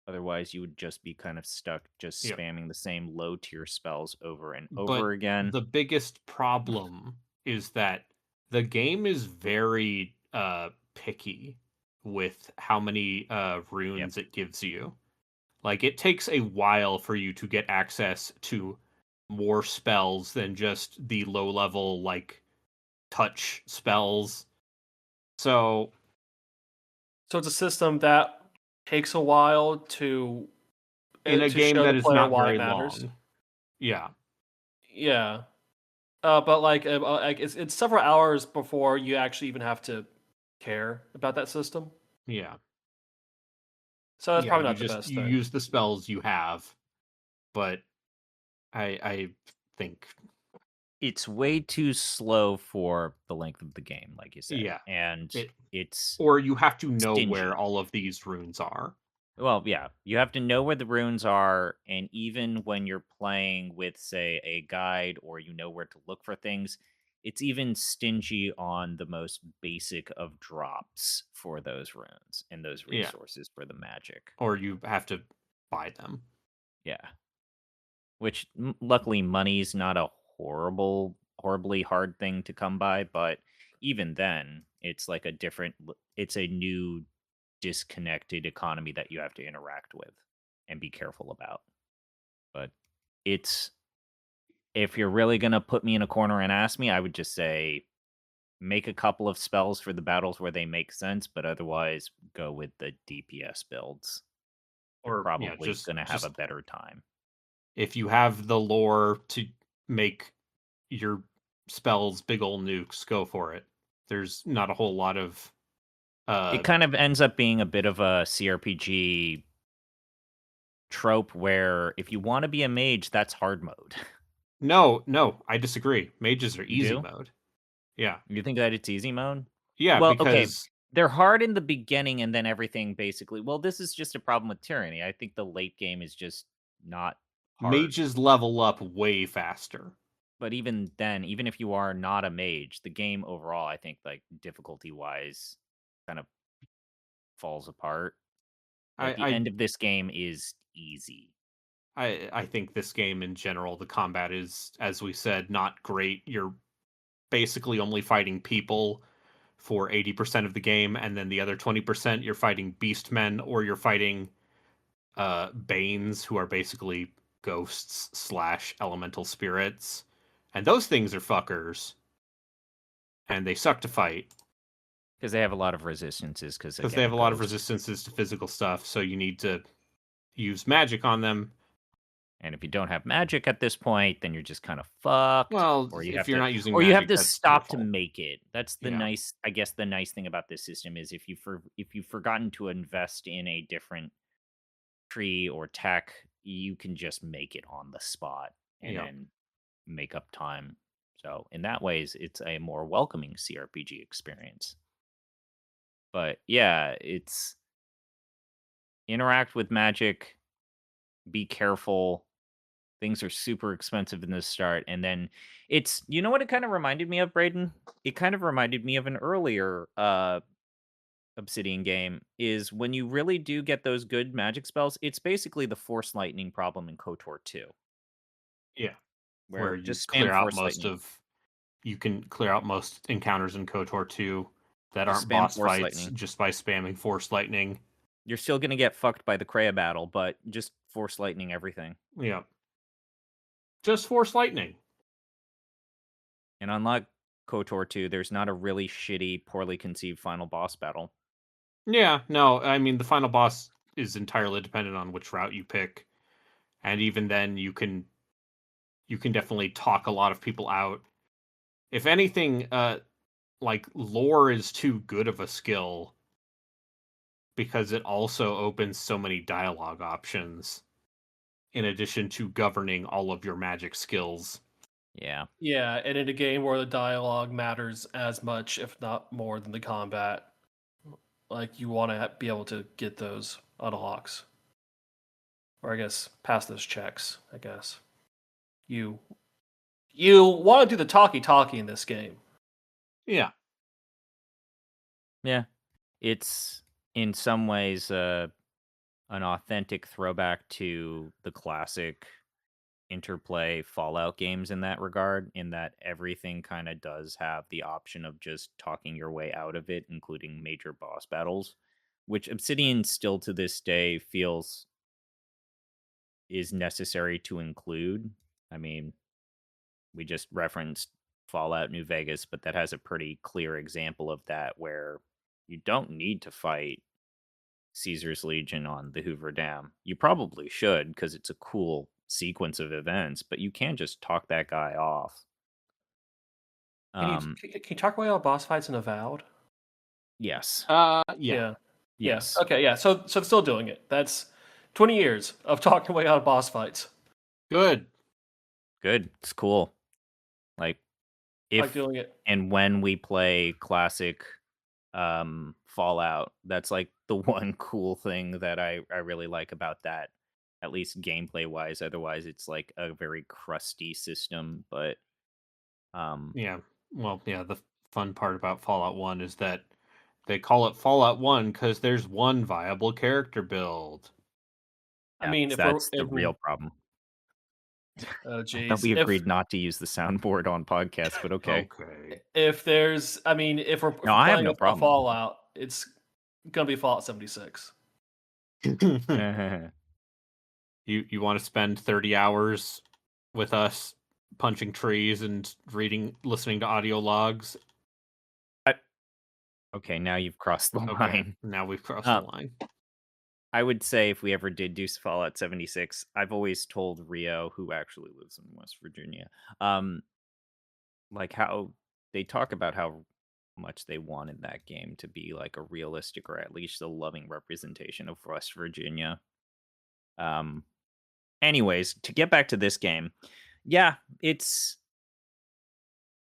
Otherwise, you would just be kind of stuck just Yep. spamming the same low tier spells over and But over again. the biggest problem is that the game is very picky with how many Yep. runes it gives you. Like it takes a while for you to get access to more spells than just the low level like touch spells. So So it's a system that takes a while in a to game show the that is player not why it very matters. long, yeah, Yeah. But like it's several hours before you actually even have to care about that system. yeah, So that's yeah. probably You not the just best you thing. use the spells you have, but I think It's way too slow for the length of the game, like you said. yeah, And it it's or you have to know where stingy. all of these runes are. Well, yeah, you have to know where the runes are, and even when you're playing with, say, a guide or you know where to look for things, it's even stingy on the most basic of drops for those runes and those Yeah, resources for the magic. or you have to buy them. Yeah, which luckily money's not a horribly hard thing to come by, but even then, it's like it's a new disconnected economy that you have to interact with and be careful about. But it's if you're really gonna put me in a corner and ask me, I would just say make a couple of spells for the battles where they make sense, but otherwise go with the DPS builds. You're Or yeah, probably gonna have a just better time. if you have the lore to make your spells big ol' nukes, go for it. There's not a whole lot of It uh kind of ends up being a bit of a CRPG trope where if you want to be a mage, that's hard mode. no, I disagree. Mages are You easy do? mode. Yeah. You think that it's easy mode? Yeah, Well, okay. because They're hard in the beginning and then everything basically. Well, this is just a problem with Tyranny. I think the late game is just not hard. mages level up way faster. But even then, even if you are not a mage, the game overall, I think, like difficulty wise, kind of falls apart. Like the I end of this game is easy. I think this game in general, the combat is, as we said, not great. You're basically only fighting people for 80% of the game, and then the other 20% you're fighting beastmen or you're fighting Banes, who are basically ghosts slash elemental spirits. And those things are fuckers. And they suck to fight. Because they have a lot of resistances, because Because they have again, a lot of ghosts. resistances to physical stuff, so you need to use magic on them. And if you don't have magic at this point, then you're just kind of fucked. Well, if you're not using Or you have magic, to that's your stop to fault. make it. That's the Yeah. nice, I guess, the nice thing about this system is if you've forgotten to invest in a different tree or tech, you can just make it on the spot and Yeah. then make up time. So in that ways, it's a more welcoming CRPG experience. But yeah, it's interact with magic, be careful. Things are super expensive in the start, and then it's you know what it kind of reminded me of, Braden? It kind of reminded me of an earlier Obsidian game is when you really do get those good magic spells, it's basically the Force Lightning problem in KOTOR 2, Yeah. Where where you just spam clear out Force most Lightning. of you can clear out most encounters in KOTOR 2 that Just aren't spam boss Force fights Lightning. just by spamming Force Lightning. You're still gonna get fucked by the Kreia battle, but just Force Lightning everything. Yeah. Just Force Lightning. And unlike KOTOR 2, there's not a really shitty, poorly conceived final boss battle. Yeah, no, I mean the final boss is entirely dependent on which route you pick. And even then you can definitely talk a lot of people out. If anything, like lore is too good of a skill because it also opens so many dialogue options in addition to governing all of your magic skills. Yeah. Yeah, and in a game where the dialogue matters as much, if not more, than the combat, like you want to be able to get those unlocks, or I guess pass those checks. I guess you You want to do the talkie in this game. Yeah. Yeah. It's in some ways an authentic throwback to the classic interplay Fallout games in that regard, in that everything kind of does have the option of just talking your way out of it, including major boss battles, which Obsidian still to this day feels is necessary to include. I mean, we just referenced Fallout New Vegas, but that has a pretty clear example of that where you don't need to fight Caesar's Legion on the Hoover Dam. You probably should because it's a cool sequence of events, but you can't just talk that guy off. Can you talk about boss fights in Avowed? Yes. Yeah. Yeah. Yes. Okay. Yeah. So it's still doing it. That's 20 years of talking away out of boss fights. Good. Good. It's cool. Like I like if doing it. and when we play classic Fallout, that's like the one cool thing that I really like about that, at least gameplay wise. Otherwise it's like a very crusty system, but Yeah. Well, yeah, the fun part about Fallout 1 is that they call it Fallout 1 because there's one viable character build. I mean, if that's the real problem. oh I thought geez, we agreed not to use the soundboard on podcasts, but okay. if there's, I mean, if we're No, I have playing no a problem. Fallout, it's gonna be Fallout 76. You want to spend 30 hours with us punching trees and listening to audio logs? Okay, now you've crossed the Okay, line. now we've crossed the line. I would say if we ever did do Fallout 76, I've always told Rio, who actually lives in West Virginia, like how they talk about how much they wanted that game to be like a realistic or at least a loving representation of West Virginia. Anyways, to get back to this game, yeah, it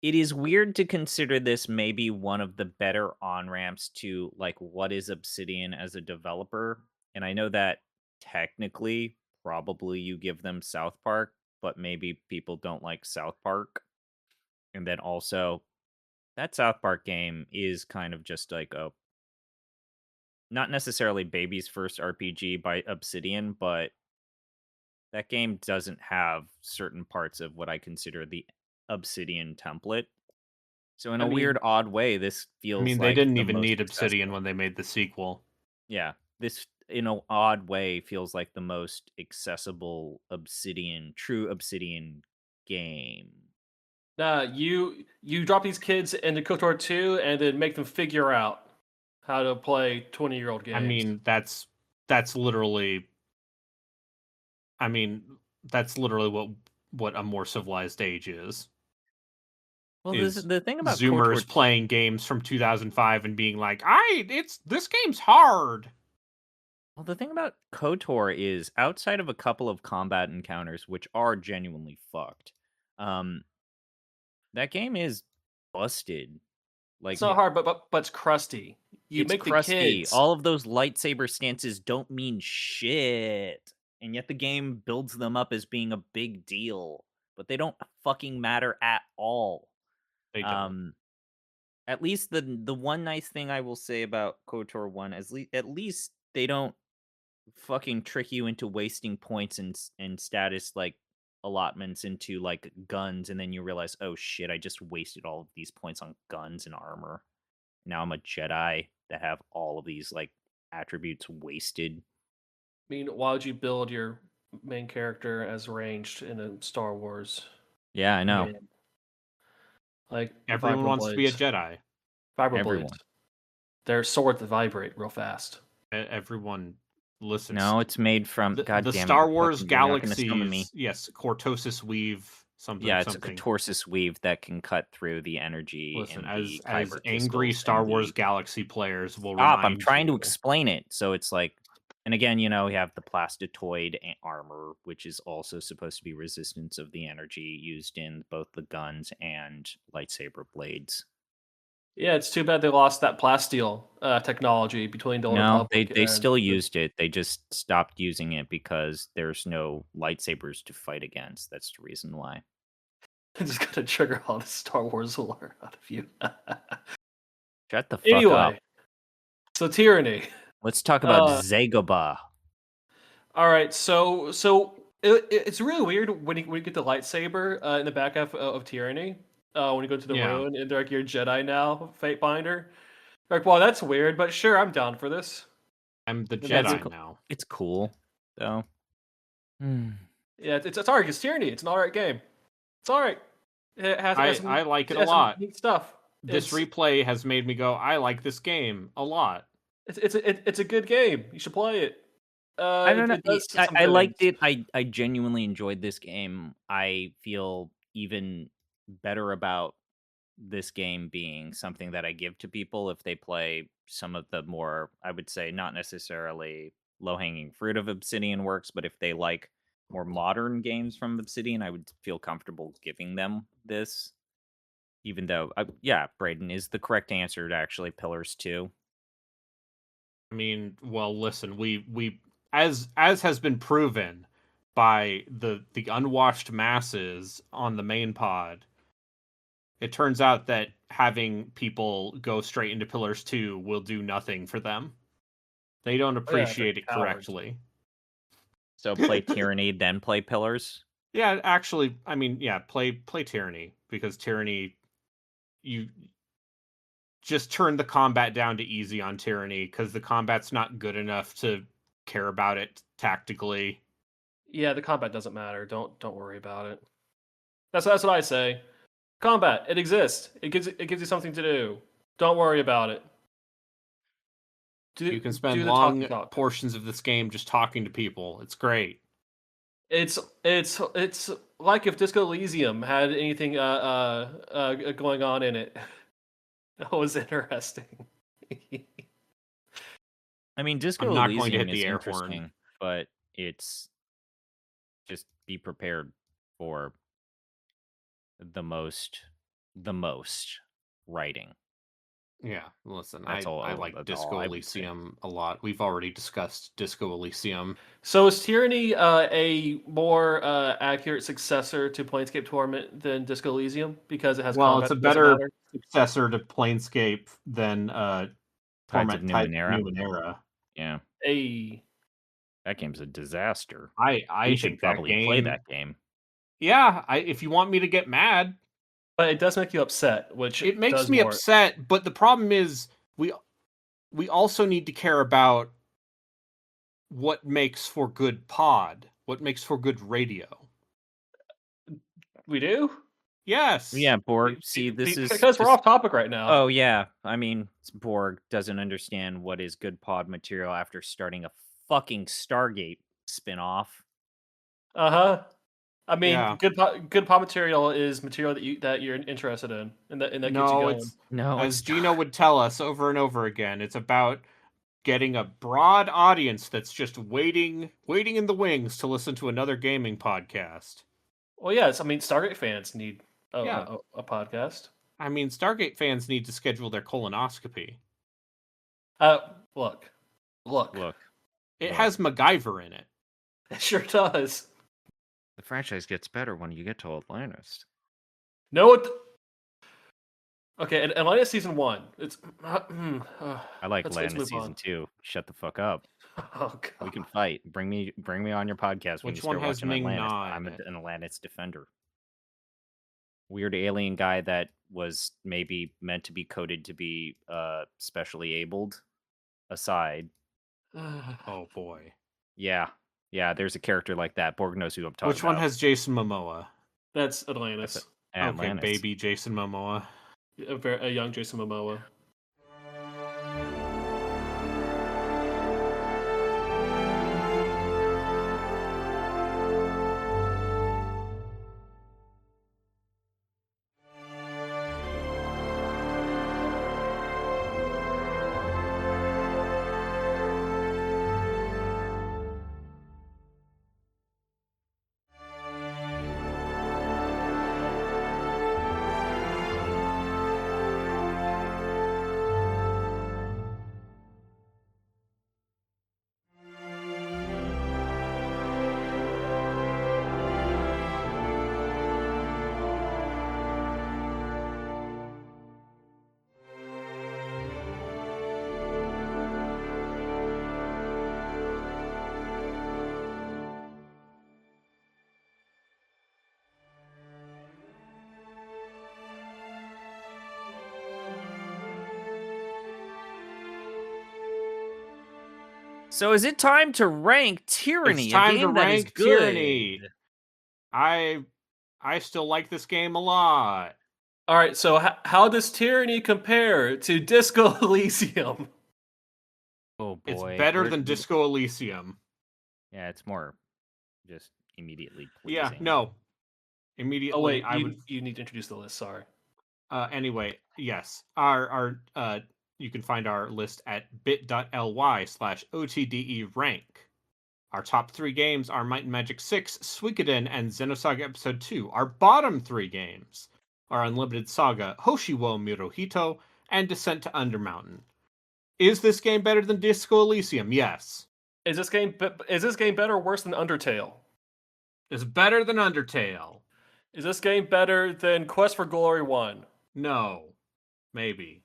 is weird to consider this maybe one of the better on-ramps to, like, what is Obsidian as a developer, and I know that technically, probably you give them South Park, but maybe people don't like South Park, and then also, that South Park game is kind of just like a not necessarily baby's first RPG by Obsidian, but that game doesn't have certain parts of what I consider the Obsidian template. So in I a mean, weird, odd way, this I feels mean, they like didn't the even most need Obsidian accessible. when they made the sequel. Yeah, this in an odd way feels like the most accessible true Obsidian game. you drop these kids into KOTOR 2 and then make them figure out how to play 20-year-old games. I mean, that's literally. I mean, that's literally what a more civilized age is. Well, Is the thing about Zoomers KOTOR, playing games from 2005 and being like, this game's hard." well, the thing about KOTOR is outside of a couple of combat encounters, which are genuinely fucked, um, that game is busted. Like it's not hard, but it's crusty. You it's make the crusty. kids. All of those lightsaber stances don't mean shit. And yet the game builds them up as being a big deal, but they don't fucking matter at all. They don't. At least the one nice thing I will say about KOTOR 1 at least they don't fucking trick you into wasting points and status like allotments into like guns and then you realize, "Oh shit, I just wasted all of these points on guns and armor." Now I'm a Jedi that have all of these like attributes wasted. I mean, why would you build your main character as ranged in a Star Wars Yeah, I know. game? Like Everyone wants to be a Jedi. Vibroblades. They're swords that vibrate real fast. Everyone listens. No, it's made from the God damn Star it, Wars you're not gonna summon me. galaxies. Yes, cortosis weave. Something. Yeah, it's something. a catorsis weave that can cut through the energy Listen, and the as kyber angry crystals Star and Wars the Galaxy players will Stop! remind I'm trying to you. explain it. So it's like, and again, you know, we have the plastitoid armor, which is also supposed to be resistance of the energy used in both the guns and lightsaber blades. Yeah, it's too bad they lost that plasteel technology between the Old No, Republic they and still used it. They just stopped using it because there's no lightsabers to fight against. That's the reason why. I'm just gonna trigger all the Star Wars lore out of you. Shut the fuck up. Anyway, so Tyranny. Let's talk about Uh, Zagobah. All right, so it's really weird when you get the lightsaber in the back half of Tyranny. When you go to the Yeah. ruin and they're like, "You're a Jedi now, Fate Binder." Like, well, that's weird, but sure, I'm down for this. I'm the And that's Jedi now. It's cool, though. Hmm. Yeah, it's alright. It's Tyranny. It's an alright game. It's alright. It has I like it a has some lot. neat stuff. This It's replay has made me go, I like this game a lot. it's a good game. You should play it. I don't know. It does some I good liked things. it. I genuinely enjoyed this game. I feel even better about this game being something that I give to people if they play some of the more, I would say, not necessarily low-hanging fruit of Obsidian works, but if they like more modern games from Obsidian, I would feel comfortable giving them this. Even though, yeah, Braden is the correct answer to actually Pillars 2. I mean, well, listen, we as has been proven by the unwashed masses on the main pod, it turns out that having people go straight into Pillars 2 will do nothing for them. They don't Oh, yeah, they're appreciate it cowards. correctly. So play Tyranny, then play Pillars. Yeah, actually, I mean, yeah, play Tyranny, because Tyranny, you just turn the combat down to easy on Tyranny, because the combat's not good enough to care about it tactically. Yeah, the combat doesn't matter. Don't worry about it. That's what I say. Combat, it exists. It gives you something to do. Don't worry about it. You can Do spend the talky long talk. portions of this game just talking to people. It's great. It's like if Disco Elysium had anything going on in it. That was interesting. I mean, Disco I'm not going to Elysium hit is the air horn. interesting, but it's just be prepared for the most writing. Yeah, listen, That's all. I like That's Disco all I would say. Elysium a lot. We've already discussed Disco Elysium. So is Tyranny a more accurate successor to Planescape Torment than Disco Elysium because it has Well, combat it's a that doesn't better matter? successor to Planescape than Tides of Torment Tides of Numenera. Numenera. Yeah, A that game's a disaster. I We should think that probably play game. that game. Yeah, if you want me to get mad, but it does make you upset, which it makes does me more. upset. But the problem is, we also need to care about what makes for good pod, what makes for good radio. We do? Yes. Yeah, Borg. See, this is because we're just- off topic right now. Oh yeah, I mean, Borg doesn't understand what is good pod material after starting a fucking Stargate spin-off. Uh-huh. I mean, Yeah. good pop material is material that you're interested in, and that keeps you No, going. as Gino would tell us over and over again, it's about getting a broad audience that's just waiting in the wings to listen to another gaming podcast. Well, yes, I mean, Stargate fans need Yeah. a podcast. I mean, Stargate fans need to schedule their colonoscopy. Look. It has MacGyver in it. It sure does. The franchise gets better when you get to Atlantis. No, it. Okay, and Atlantis season 1. It's. I like let's Atlantis move season on. 2. Shut the fuck up. Oh god. We can fight. Bring me on your podcast when Which you start one has watching Ming Atlantis. Na I'm in it? an Atlantis defender. Weird alien guy that was maybe meant to be coded to be specially abled. Aside. Oh boy. Yeah, there's a character like that. Borg knows who I'm talking about. Which one has Jason Momoa? That's Atlantis. Okay, baby Jason Momoa. A young Jason Momoa. So is it time to rank Tyranny, It's a time to game that is rank good? Tyranny. I still like this game a lot. All right, so how does Tyranny compare to Disco Elysium? Oh It's boy. better than Disco Elysium. Yeah, it's more just immediately Yeah, pleasing. no. Oh Immediately, wait, I would. you need to introduce the list. Sorry. Anyway, yes. Our you can find our list at bit.ly/OTDE rank. Our top 3 games are Might and Magic 6, Suikoden, and Xenosaga Episode 2. Our bottom 3 games are Unlimited Saga, Hoshiwo Mirohito, and Descent to Undermountain. Is this game better than Disco Elysium? Yes. Is this game better or worse than Undertale? It's better than Undertale. Is this game better than Quest for Glory 1? No. Maybe.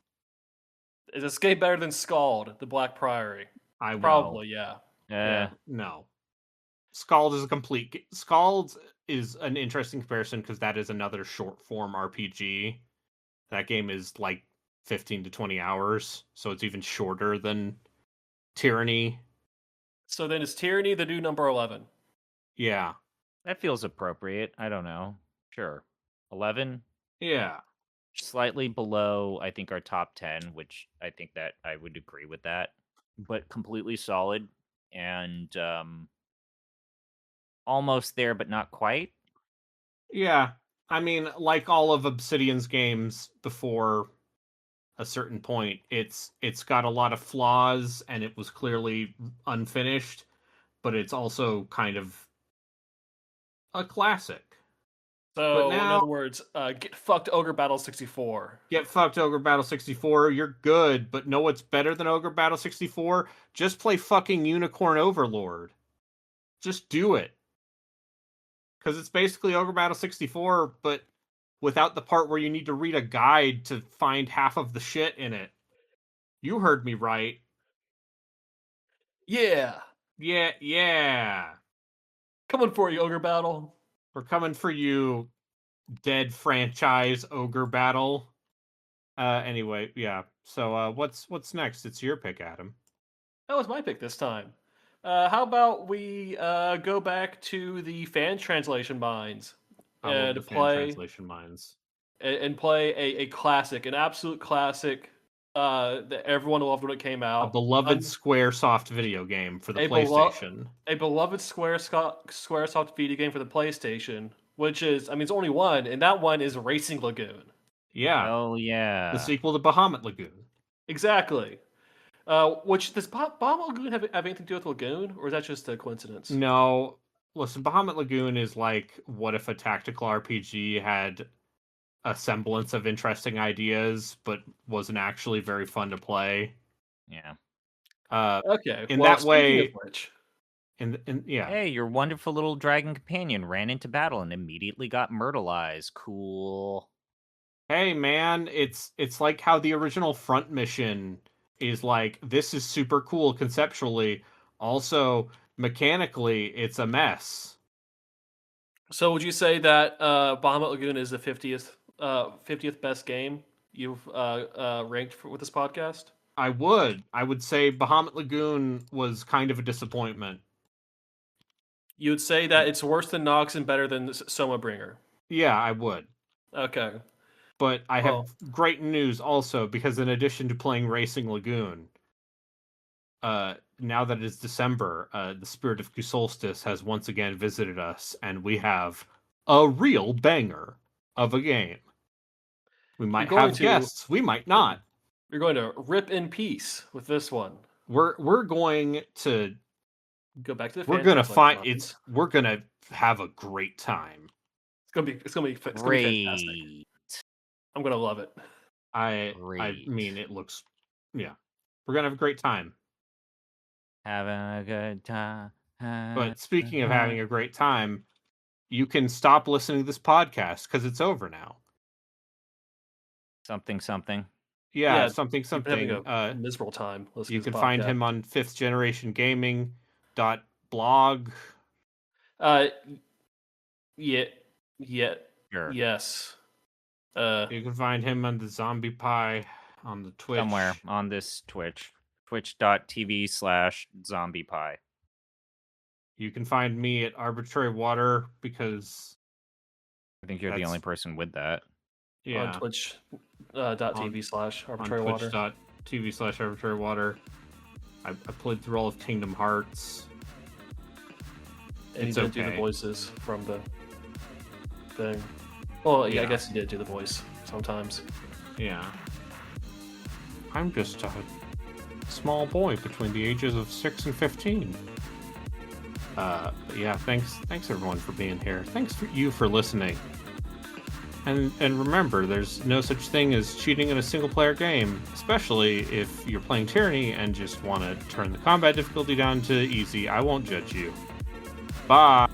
Is this game better than Scald, the Black Priory? I will. Probably, yeah. Yeah. No. Scald is a complete. Scald is an interesting comparison because that is another short form RPG. That game is like 15 to 20 hours, so it's even shorter than Tyranny. So then is Tyranny the new number 11? Yeah. That feels appropriate. I don't know. Sure. 11? Yeah. Slightly below, I think, our top 10, which I think that I would agree with that. But completely solid and almost there, but not quite. Yeah. I mean, like all of Obsidian's games before a certain point, it's got a lot of flaws and it was clearly unfinished, but it's also kind of a classic. But So, in now, other words, get fucked Ogre Battle 64. get fucked Ogre Battle 64, you're good, but know what's better than Ogre Battle 64? Just play fucking Unicorn Overlord. Just do it. Because it's basically Ogre Battle 64, but without the part where you need to read a guide to find half of the shit in it. You heard me right. Yeah! Yeah. Coming for you, Ogre Battle. We're coming for you, dead franchise Ogre Battle. Anyway, yeah. So, what's next? It's your pick, Adam. That was my pick this time. How about we go back to the fan translation minds I love and the fan play translation minds. and play a classic, an absolute classic that everyone loved when it came A out. beloved Squaresoft video game for the A, PlayStation. a beloved Squaresoft video game for the PlayStation, which is, I mean, it's only one, and that one is Racing Lagoon. Yeah, Oh, the yeah. sequel to Bahamut Lagoon. Exactly. Which does Bahamut Lagoon have anything to do with Lagoon, or is that just a coincidence? No, listen, Bahamut Lagoon is like, what if a tactical RPG had a semblance of interesting ideas, but wasn't actually very fun to play? Yeah. Okay. In Well, that speaking of way, which, yeah. Hey, your wonderful little dragon companion ran into battle and immediately got myrtleized. Cool. Hey man, it's like how the original Front mission is like, this is super cool conceptually. Also, mechanically, it's a mess. so would you say that Bahamut Lagoon is the 50th best game you've ranked with this podcast? I would say Bahamut Lagoon was kind of a disappointment. You would say that it's worse than Nox and better than Soma Bringer. Yeah, I would. Okay. But I Well, have great news also, because in addition to playing Racing Lagoon, now that it is December, the spirit of Solstice has once again visited us, and we have a real banger of a game. We might have guests, we might not. You're going to rip in peace with this one. We're going to Go back to the. we're gonna find it's we're gonna have a great time. It's gonna be fantastic. Great. I'm gonna love it. I Great. mean, it looks, yeah. We're gonna have a great time. Having a good time. But speaking of having a great time, you can stop listening to this podcast because it's over now. Something. Yeah, Yeah, something. You've been having a miserable time listening You to can this find podcast. him on fifthgenerationgaming.blog. Yeah, Sure. yes. You can find him on the Zombie Pie on the Twitch. Somewhere on this Twitch. twitch.tv/zombiepie. You can find me at Arbitrary Water because I think you're the only person with that. Yeah. On twitch.tv/arbitrary water. On twitch.tv/arbitrary water. I played through all of Kingdom Hearts. And you did do the voices from the thing. Well, yeah, I guess you did do the voice sometimes. Yeah. I'm just a small boy between the ages of 6 and 15. But yeah, thanks everyone for being here. Thanks for you for listening. And remember, there's no such thing as cheating in a single-player game, especially if you're playing Tyranny and just want to turn the combat difficulty down to easy. I won't judge you. Bye!